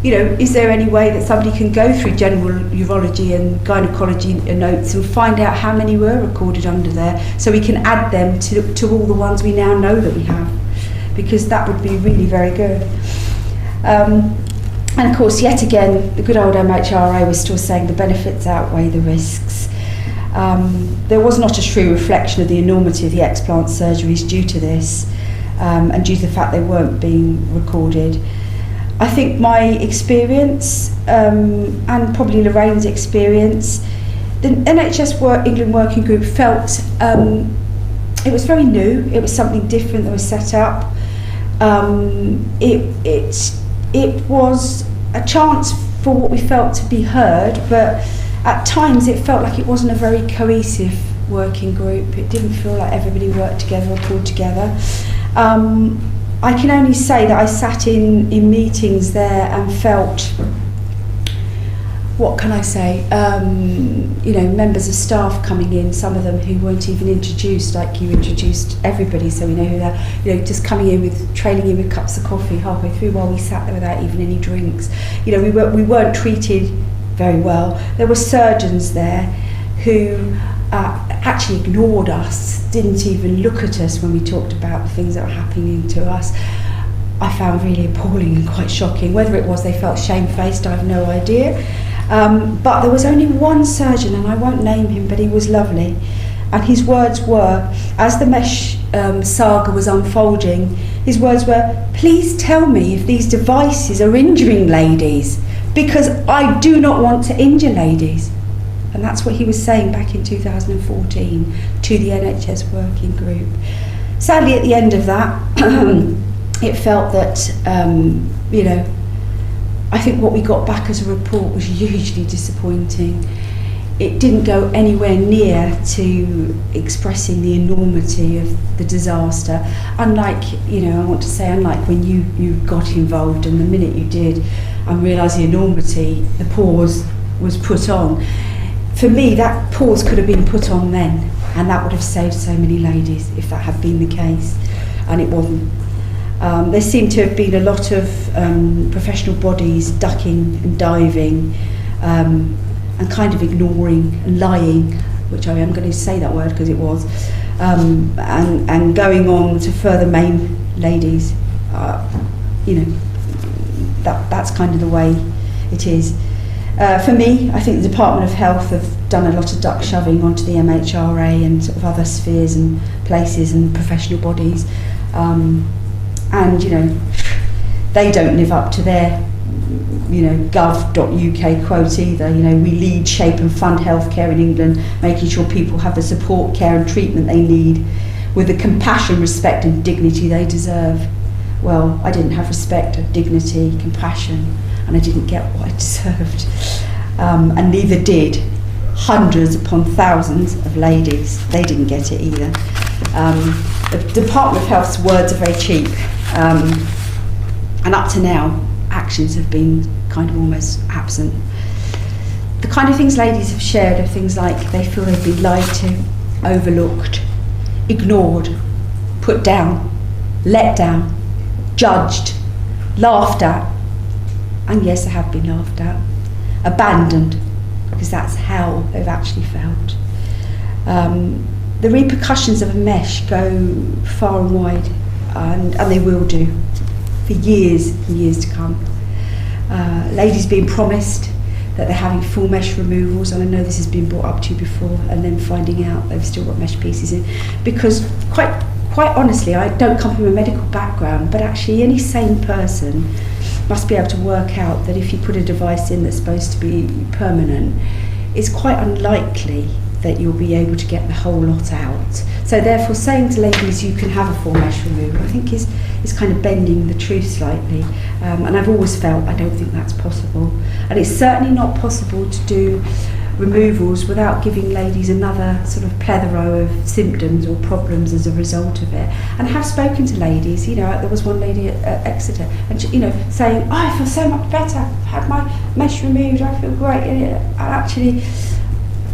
Is there any way that somebody can go through general urology and gynecology notes and find out how many were recorded under there, so we can add them to all the ones we now know that we have? Because that would be really very good. And of course, yet again, the good old MHRA was still saying the benefits outweigh the risks. There was not a true reflection of the enormity of the explant surgeries due to this, and due to the fact they weren't being recorded. I think my experience, and probably Lorraine's experience, the NHS England Working Group felt it was very new. It was something different that was set up. It was a chance for what we felt to be heard, but at times it felt like it wasn't a very cohesive working group. It didn't feel like everybody worked together or pulled together. I can only say that I sat in meetings there and felt, what can I say, members of staff coming in, some of them who weren't even introduced, like you introduced everybody so we know who they're, just coming in trailing in with cups of coffee halfway through while we sat there without even any drinks. We weren't treated very well. There were surgeons there who actually ignored us, didn't even look at us when we talked about the things that were happening to us. I found really appalling and quite shocking. Whether it was they felt shamefaced, I have no idea. But there was only one surgeon, and I won't name him, but he was lovely. And his words were, as the mesh saga was unfolding, his words were, "Please tell me if these devices are injuring ladies, because I do not want to injure ladies." And that's what he was saying back in 2014 to the NHS working group. Sadly, at the end of that, it felt that, I think what we got back as a report was hugely disappointing. It didn't go anywhere near to expressing the enormity of the disaster. Unlike, unlike when you got involved, and the minute you did and realised the enormity, the pause was put on. For me, that pause could have been put on then, and that would have saved so many ladies if that had been the case, and it wasn't. There seemed to have been a lot of professional bodies ducking and diving and kind of ignoring and lying, which I am going to say that word because it was, and going on to further maim ladies. That's kind of the way it is. For me, I think the Department of Health have done a lot of duck shoving onto the MHRA and sort of other spheres and places and professional bodies. And they don't live up to their gov.uk quote either. We lead, shape and fund healthcare in England, making sure people have the support, care and treatment they need with the compassion, respect and dignity they deserve. Well, I didn't have respect, dignity, compassion, and I didn't get what I deserved. And neither did hundreds upon thousands of ladies. They didn't get it either. The Department of Health's words are very cheap. And up to now, actions have been kind of almost absent. The kind of things ladies have shared are things like they feel they've been lied to, overlooked, ignored, put down, let down, judged, laughed at, and yes, they have been laughed at, abandoned, because that's how they've actually felt. The repercussions of a mesh go far and wide, and they will do for years and years to come. Ladies being promised that they're having full mesh removals, and I know this has been brought up to you before, and then finding out they've still got mesh pieces in, because quite honestly, I don't come from a medical background, but actually any sane person must be able to work out that if you put a device in that's supposed to be permanent, it's quite unlikely that you'll be able to get the whole lot out. So therefore, saying to ladies you can have a full mesh removal, I think is kind of bending the truth slightly. And I've always felt I don't think that's possible. And it's certainly not possible to do removals without giving ladies another sort of plethora of symptoms or problems as a result of it. And I have spoken to ladies, there was one lady at Exeter, and saying, "Oh, I feel so much better, I've had my mesh removed, I feel great." And actually,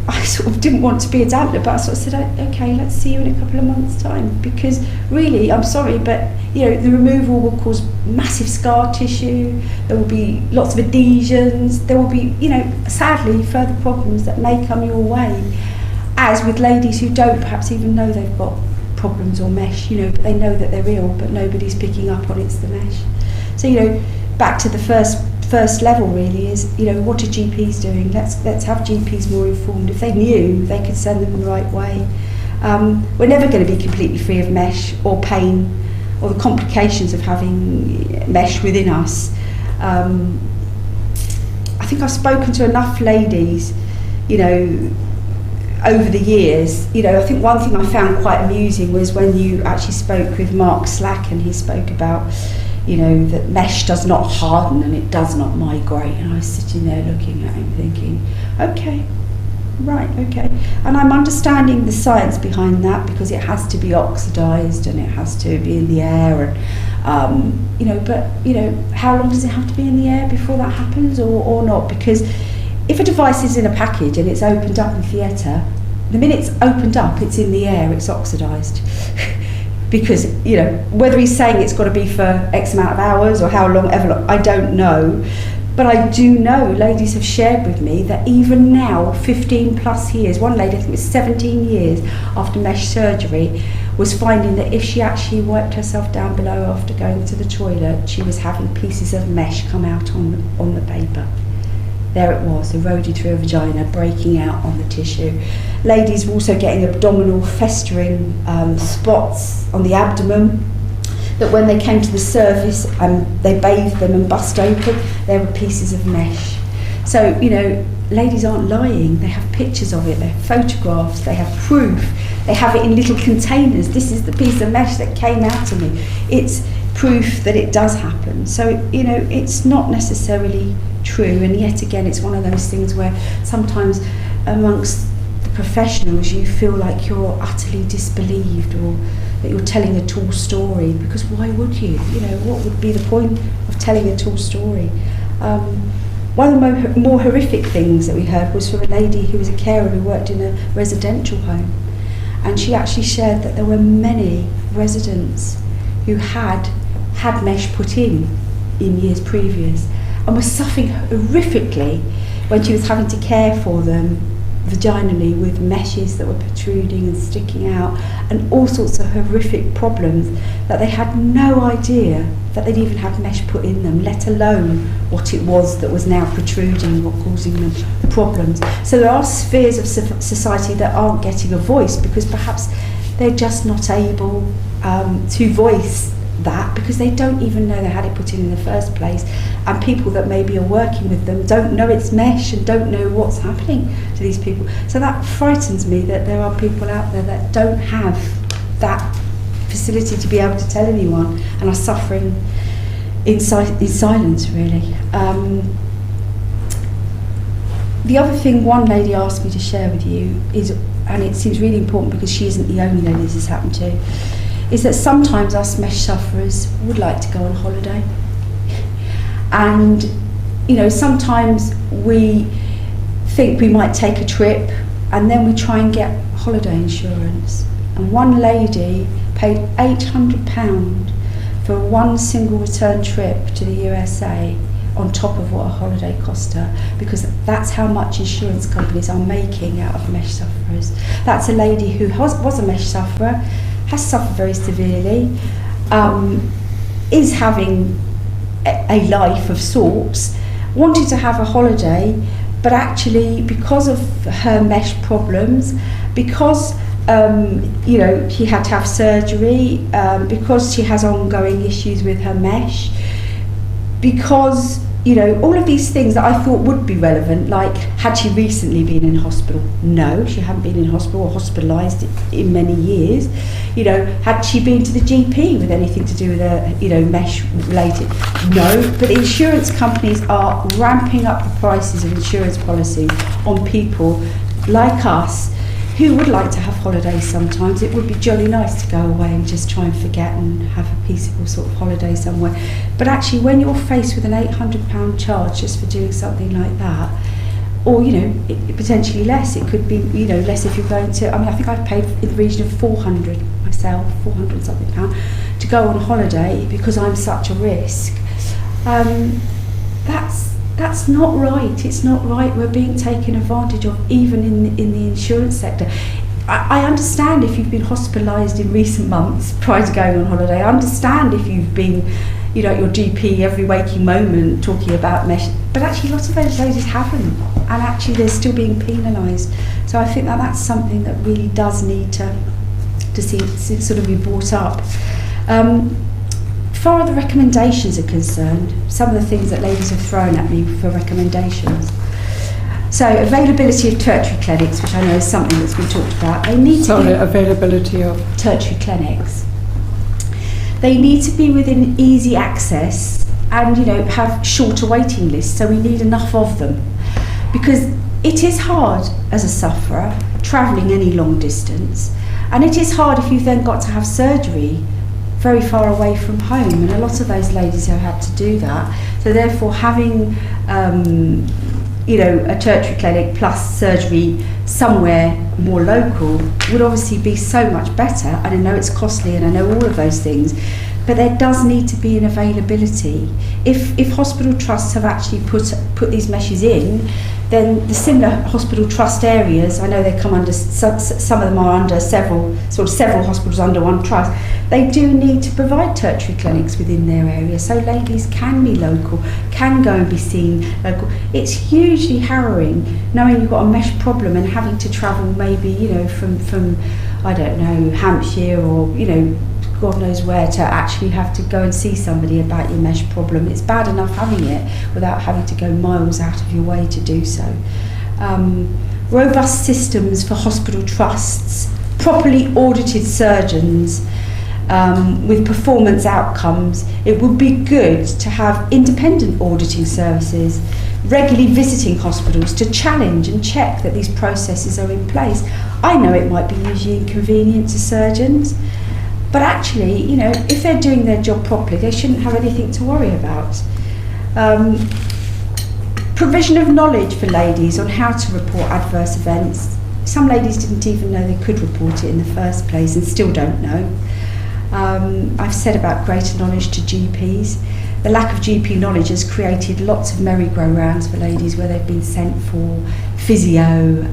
I sort of didn't want to be a dampener, but I sort of said, okay, let's see you in a couple of months' time, because really, I'm sorry, but the removal will cause massive scar tissue, there will be lots of adhesions, there will be, sadly, further problems that may come your way, as with ladies who don't perhaps even know they've got problems or mesh, but they know that they're ill, but nobody's picking up on it's the mesh. So, back to the first level really is, what are GPs doing? Let's have GPs more informed. If they knew, they could send them the right way. We're never going to be completely free of mesh or pain or the complications of having mesh within us. I think I've spoken to enough ladies, over the years. I think one thing I found quite amusing was when you actually spoke with Mark Slack, and he spoke about that mesh does not harden and it does not migrate, and I was sitting there looking at him thinking, okay, right, okay. And I'm understanding the science behind that, because it has to be oxidised and it has to be in the air, and but how long does it have to be in the air before that happens, or not? Because if a device is in a package and it's opened up in theatre, the minute it's opened up, it's in the air, it's oxidised. Because, whether he's saying it's got to be for X amount of hours or how long, ever long, I don't know. But I do know, ladies have shared with me that even now, 15 plus years, one lady, I think it was 17 years after mesh surgery, was finding that if she actually wiped herself down below after going to the toilet, she was having pieces of mesh come out on the paper. There it was, eroded through her vagina, breaking out on the tissue. Ladies were also getting abdominal festering spots on the abdomen, that when they came to the service and they bathed them and bust open, there were pieces of mesh. So, you know, ladies aren't lying. They have pictures of it, they have photographs, they have proof, they have it in little containers. This is the piece of mesh that came out of me. It's proof that it does happen. So, you know, it's not necessarily true, and yet again, it's one of those things where sometimes amongst the professionals you feel like you're utterly disbelieved, or that you're telling a tall story, because why would you? You know, what would be the point of telling a tall story? One of the more horrific things that we heard was from a lady who was a carer who worked in a residential home, and she actually shared that there were many residents who had mesh put in years previous and were suffering horrifically when she was having to care for them vaginally, with meshes that were protruding and sticking out, and all sorts of horrific problems that they had no idea that they'd even had mesh put in them, let alone what it was that was now protruding or causing them problems. So there are spheres of society that aren't getting a voice because perhaps they're just not able to voice that, because they don't even know they had it put in the first place, and people that maybe are working with them don't know it's mesh and don't know what's happening to these people. So that frightens me, that there are people out there that don't have that facility to be able to tell anyone and are suffering in silence, really. The other thing one lady asked me to share with you is, and it seems really important because she isn't the only lady this has happened to, is that sometimes us mesh sufferers would like to go on holiday. And, you know, sometimes we think we might take a trip and then we try and get holiday insurance. And one lady paid £800 for one single return trip to the USA on top of what a holiday cost her, because that's how much insurance companies are making out of mesh sufferers. That's a lady who was a mesh sufferer, has suffered very severely, is having a life of sorts, wanted to have a holiday, but actually because of her mesh problems, because you know, she had to have surgery, because she has ongoing issues with her mesh, because, you know, all of these things that I thought would be relevant, like had she recently been in hospital? No, she hadn't been in hospital or hospitalised in many years. You know, had she been to the GP with anything to do with a, you know, mesh related? No, but insurance companies are ramping up the prices of insurance policies on people like us who would like to have holidays sometimes. It would be jolly nice to go away and just try and forget and have a peaceful sort of holiday somewhere. But actually, when you're faced with an £800 charge just for doing something like that, or, you know, it potentially less, it could be, you know, less if you're going to, I mean, I think I've paid in the region of 400 myself, 400 something pound, to go on holiday because I'm such a risk. That's not right. It's not right. We're being taken advantage of, even in the insurance sector. I understand if you've been hospitalised in recent months prior to going on holiday. I understand if you've been, you know, at your GP every waking moment talking about mesh. But actually, lots of those ladies haven't, and actually they're still being penalised. So I think that that's something that really does need to sort of be brought up. As far as the recommendations are concerned, some of the things that ladies have thrown at me for recommendations. So availability of tertiary clinics, which I know is something that's been talked about. They need to be availability of tertiary clinics. They need to be within easy access and, you know, have shorter waiting lists, so we need enough of them. Because it is hard as a sufferer travelling any long distance, and it is hard if you've then got to have surgery very far away from home, and a lot of those ladies have had to do that. So therefore having you know, a tertiary clinic plus surgery somewhere more local would obviously be so much better. And I know it's costly and I know all of those things, but there does need to be an availability. If hospital trusts have actually put these meshes in, then the similar hospital trust areas, I know they come under, some of them are under several hospitals under one trust, they do need to provide tertiary clinics within their area, so ladies can be local, can go and be seen local. It's hugely harrowing knowing you've got a mesh problem and having to travel maybe, you know, from I don't know, Hampshire or, you know, God knows where, to actually have to go and see somebody about your mesh problem. It's bad enough having it without having to go miles out of your way to do so. Robust systems for hospital trusts, properly audited surgeons with performance outcomes. It would be good to have independent auditing services, regularly visiting hospitals to challenge and check that these processes are in place. I know it might be usually inconvenient to surgeons, but actually, you know, if they're doing their job properly, they shouldn't have anything to worry about. Provision of knowledge for ladies on how to report adverse events. Some ladies didn't even know they could report it in the first place and still don't know. I've said about greater knowledge to GPs. The lack of GP knowledge has created lots of merry-go-rounds for ladies where they've been sent for physio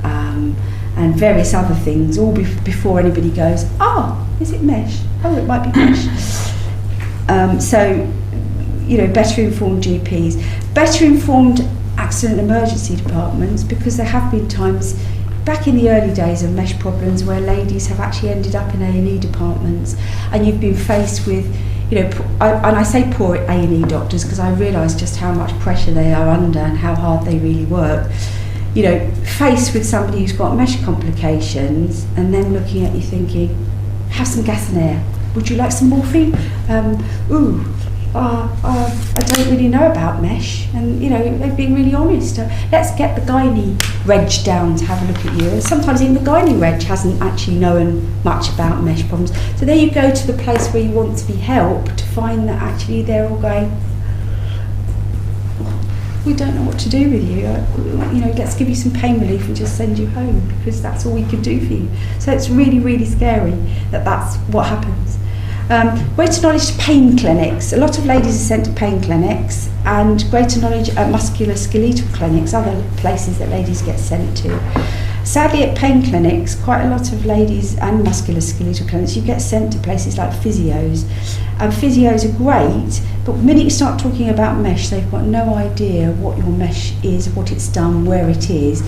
and various other things, all before anybody goes, oh, is it mesh? Oh, it might be mesh. So, you know, better informed GPs, better informed accident and emergency departments, because there have been times back in the early days of mesh problems where ladies have actually ended up in A&E departments, and you've been faced with, you know, and I say poor A&E doctors because I realise just how much pressure they are under and how hard they really work. You know, faced with somebody who's got mesh complications and then looking at you thinking, have some gas and air. Would you like some morphine? I don't really know about mesh. And, you know, they've been really honest. Let's get the gynae reg down to have a look at you. And sometimes even the gynae reg hasn't actually known much about mesh problems. So there you go to the place where you want to be helped to find that actually they're all going, we don't know what to do with you. You know, let's give you some pain relief and just send you home because that's all we can do for you. So it's really, really scary that that's what happens. Greater knowledge to pain clinics. A lot of ladies are sent to pain clinics, and greater knowledge at musculoskeletal clinics, other places that ladies get sent to. Sadly, at pain clinics, quite a lot of ladies and musculoskeletal clinics, you get sent to places like physios. And physios are great, but the minute you start talking about mesh, they've got no idea what your mesh is, what it's done, where it is.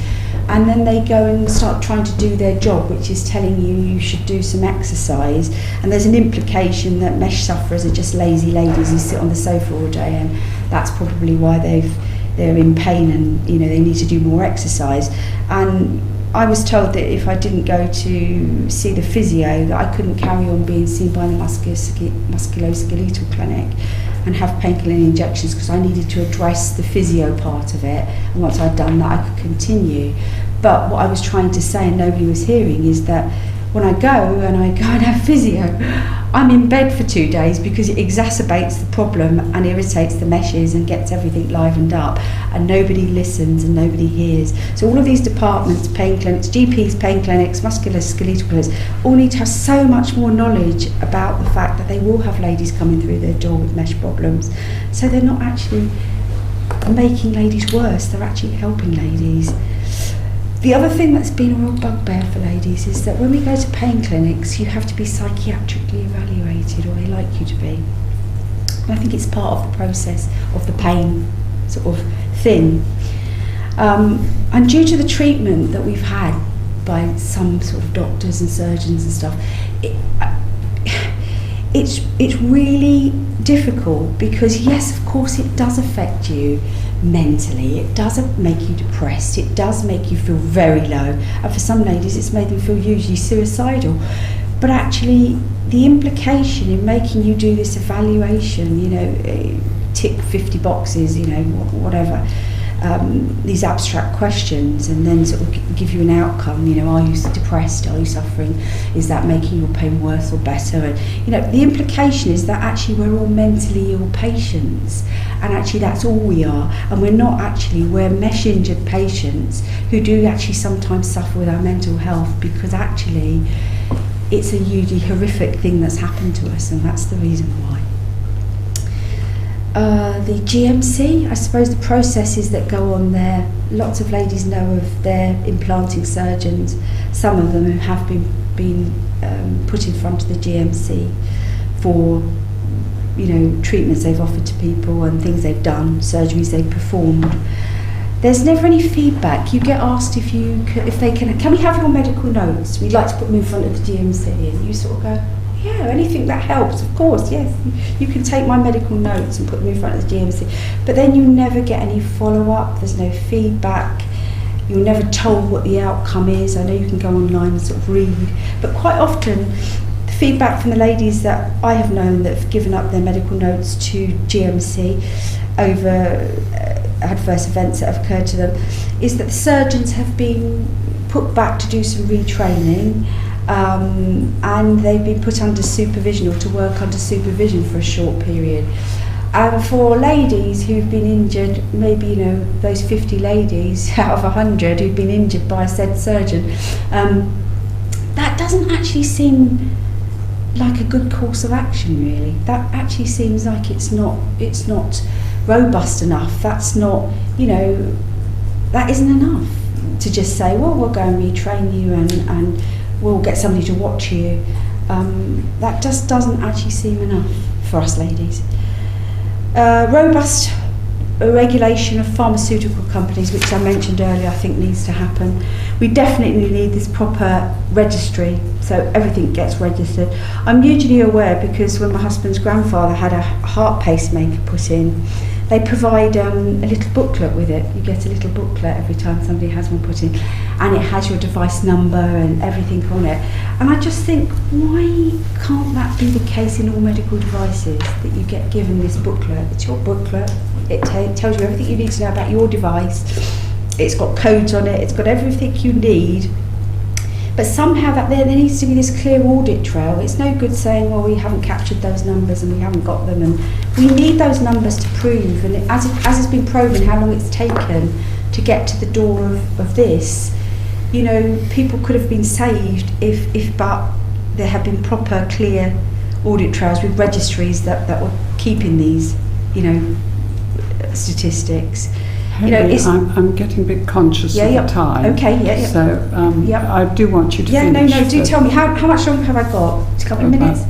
And then they go and start trying to do their job, which is telling you should do some exercise. And there's an implication that mesh sufferers are just lazy ladies who sit on the sofa all day, and that's probably why they're in pain and, you know, they need to do more exercise. And I was told that if I didn't go to see the physio, that I couldn't carry on being seen by the musculoskeletal clinic and have painkilling injections because I needed to address the physio part of it. And once I'd done that, I could continue. But what I was trying to say and nobody was hearing is that when I go and have physio, I'm in bed for 2 days because it exacerbates the problem and irritates the meshes and gets everything livened up, and nobody listens and nobody hears. So all of these departments, pain clinics, GPs, pain clinics, musculoskeletal clinics, all need to have so much more knowledge about the fact that they will have ladies coming through their door with mesh problems. So they're not actually making ladies worse, they're actually helping ladies. The other thing that's been a real bugbear for ladies is that when we go to pain clinics, you have to be psychiatrically evaluated, or they like you to be. And I think it's part of the process of the pain sort of thing. And due to the treatment that we've had by some sort of doctors and surgeons and stuff, it's really difficult because, yes, of course, it does affect you mentally. It does make you depressed. It does make you feel very low. And for some ladies, it's made them feel usually suicidal. But actually, the implication in making you do this evaluation, you know, tick 50 boxes, you know, whatever, these abstract questions, and then sort of give you an outcome, you know, are you depressed, are you suffering, is that making your pain worse or better? And, you know, the implication is that actually we're all mentally ill patients, and actually that's all we are, and we're mesh injured patients who do actually sometimes suffer with our mental health because actually it's a hugely horrific thing that's happened to us, and that's the reason why. The GMC, I suppose the processes that go on there. Lots of ladies know of their implanting surgeons. Some of them who have been put in front of the GMC for, you know, treatments they've offered to people and things they've done, surgeries they've performed. There's never any feedback. You get asked if they can we have your medical notes? We'd like to put them in front of the GMC, and you sort of go, yeah, anything that helps, of course, yes. You can take my medical notes and put them in front of the GMC. But then you never get any follow-up, there's no feedback, you're never told what the outcome is. I know you can go online and sort of read, but quite often the feedback from the ladies that I have known that have given up their medical notes to GMC over adverse events that have occurred to them is that the surgeons have been put back to do some retraining. And they've been put under supervision or to work under supervision for a short period. And for ladies who've been injured, maybe, you know, those 50 ladies out of 100 who've been injured by a said surgeon, that doesn't actually seem like a good course of action, really. That actually seems like it's not robust enough. That's not, you know, that isn't enough to just say, well, we'll go and retrain you and we'll get somebody to watch you. That just doesn't actually seem enough for us ladies. Robust regulation of pharmaceutical companies, which I mentioned earlier, I think needs to happen. We definitely need this proper registry, so everything gets registered. I'm hugely aware because when my husband's grandfather had a heart pacemaker put in, they provide a little booklet with it. You get a little booklet every time somebody has one put in, and it has your device number and everything on it. And I just think, why can't that be the case in all medical devices, that you get given this booklet? It's your booklet. It tells you everything you need to know about your device. It's got codes on it. It's got everything you need. But somehow that there needs to be this clear audit trail. It's no good saying, well, we haven't captured those numbers and we haven't got them, and we need those numbers to prove. And as it's been proven how long it's taken to get to the door of this, you know, people could have been saved if but there had been proper, clear audit trails with registries that were keeping these, you know, statistics. Hayley, you know, I'm getting a bit conscious of the time. Okay, yeah. So I do want you to finish. No, do tell me, how much longer have I got? A couple of minutes?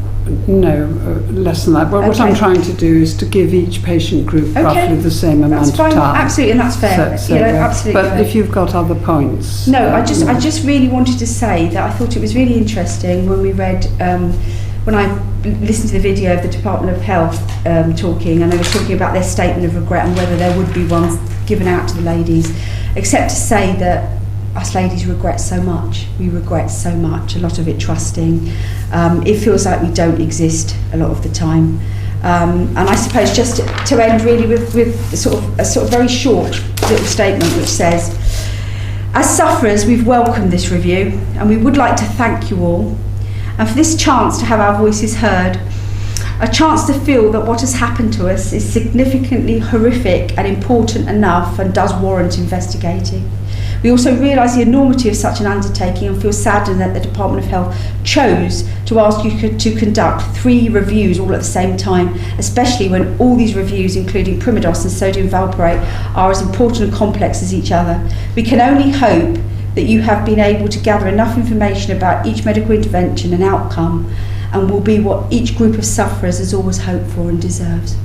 No, less than that. Well, okay. What I'm trying to do is to give each patient group roughly the same amount of time. Absolutely, and that's fair. So, you know, absolutely but fair. if you've got other points. No, I just really wanted to say that I thought it was really interesting when we read, when I listened to the video of the Department of Health talking, and they were talking about their statement of regret and whether there would be ones given out to the ladies, except to say that us ladies regret so much. We regret so much, a lot of it trusting. It feels like we don't exist a lot of the time. And I suppose just to end really with a sort of very short little statement which says, as sufferers, we've welcomed this review and we would like to thank you all, and for this chance to have our voices heard, a chance to feel that what has happened to us is significantly horrific and important enough and does warrant investigating. We also realise the enormity of such an undertaking and feel saddened that the Department of Health chose to ask you to conduct 3 reviews all at the same time, especially when all these reviews, including Primidos and sodium valproate, are as important and complex as each other. We can only hope that you have been able to gather enough information about each medical intervention and outcome, and will be what each group of sufferers has always hoped for and deserves.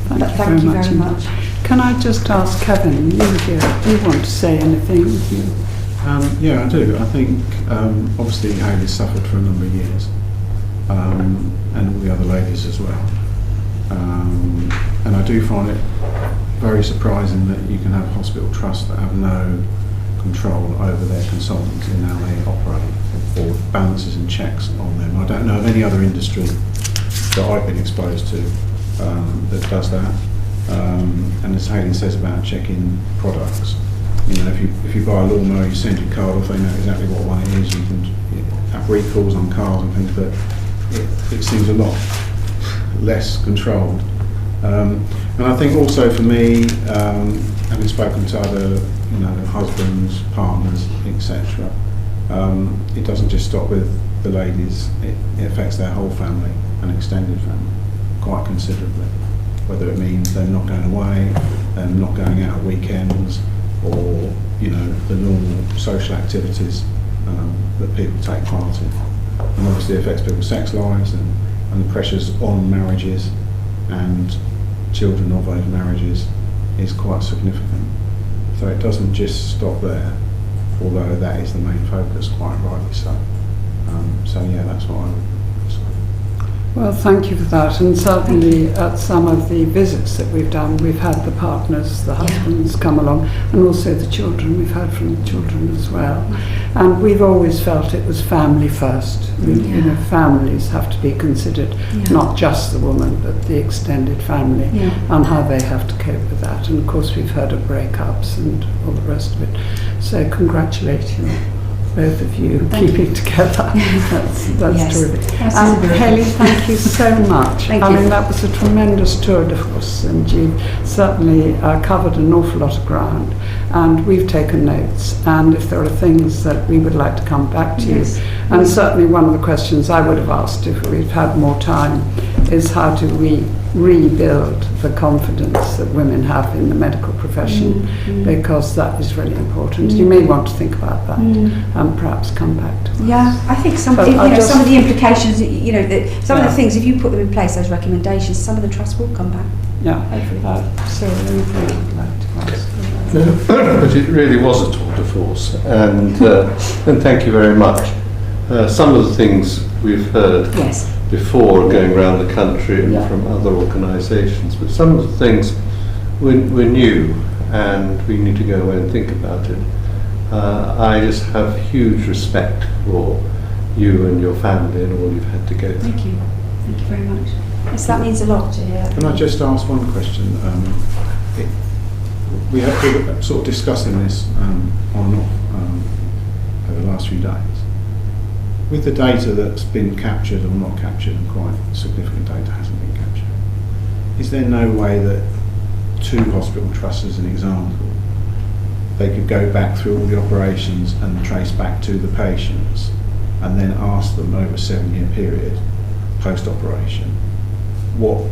Thank you very much. Can I just ask Kevin, you here, do you want to say anything? Yeah, I do. I think obviously Hayley suffered for a number of years, and all the other ladies as well. And I do find it very surprising that you can have hospital trusts that have no control over their consultants in how they operate, or balances and checks on them. I don't know of any other industry that I've been exposed to that does that. And as Hayley says about checking products, you know, if you buy a lawnmower, you send your card off, they know exactly what one it is. You can have recalls on cars and things, but it seems a lot less controlled. And I think also for me, having spoken to other, you know, husbands, partners, etc., it doesn't just stop with the ladies. It affects their whole family and extended family quite considerably. whether it means them not going away, them not going out at weekends, or the normal social activities that people take part in. And obviously it affects people's sex lives and the pressures on marriages and children of those marriages is quite significant. So it doesn't just stop there, although that is the main focus, quite rightly so. So yeah, that's what I would say. Well, thank you for that. And certainly at some of the visits that we've done, we've had the partners, the husbands come along, and also the children. We've heard from the children as well. And we've always felt it was family first. Families have to be considered, not just the woman, but the extended family, and how they have to cope with that. And of course, we've heard of breakups and all the rest of it. So congratulations, both of you, keeping together. That's terrific. And Hayley, thank you so much. Thank I you. mean, that was a tremendous tour de force, and you've certainly covered an awful lot of ground. And we've taken notes, and if there are things that we would like to come back to you, and certainly one of the questions I would have asked if we'd had more time is how do we rebuild the confidence that women have in the medical profession, because that is really important. You may want to think about that and perhaps come back to us. Yeah, I think some of the implications, some of the things, if you put them in place, those recommendations, some of the trust will come back. Yeah. Hopefully. So anything you'd like to ask? But it really was a tour de force, and thank you very much. Some of the things we've heard before going around the country and from other organisations, but some of the things we're new and we need to go away and think about it. I just have huge respect for you and your family and all you've had to go through. Thank you very much. Yes, that means a lot to hear. Can I just ask one question? We have been sort of discussing this on and off over the last few days. With the data that's been captured or not captured, and quite significant data hasn't been captured, is there no way that two hospital trusts, as an example, they could go back through all the operations and trace back to the patients and then ask them over a 7-year period post-operation what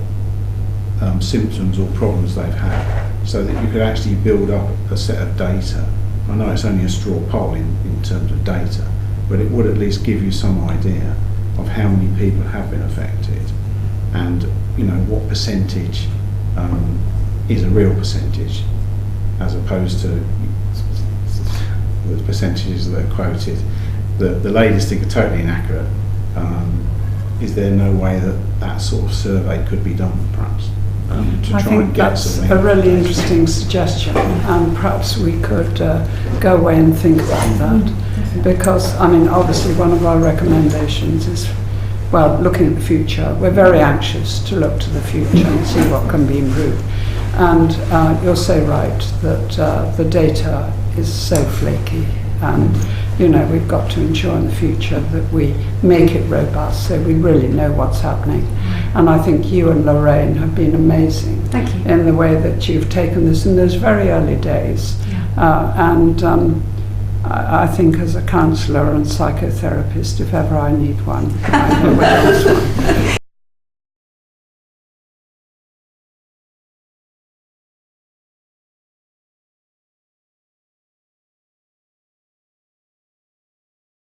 symptoms or problems they've had, so that you could actually build up a set of data? I know it's only a straw poll in terms of data, but it would at least give you some idea of how many people have been affected and what percentage is a real percentage as opposed to the percentages that are quoted. The ladies think are totally inaccurate. Is there no way that sort of survey could be done, perhaps? I think that's a really interesting suggestion, and perhaps we could go away and think about that, because obviously one of our recommendations is, looking at the future. We're very anxious to look to the future and see what can be improved, and you're so right that the data is so flaky, and we've got to ensure in the future that we make it robust so we really know what's happening. And I think you and Lorraine have been amazing in the way that you've taken this in those very early days. I think as a counsellor and psychotherapist, if ever I need one, I know where there is one.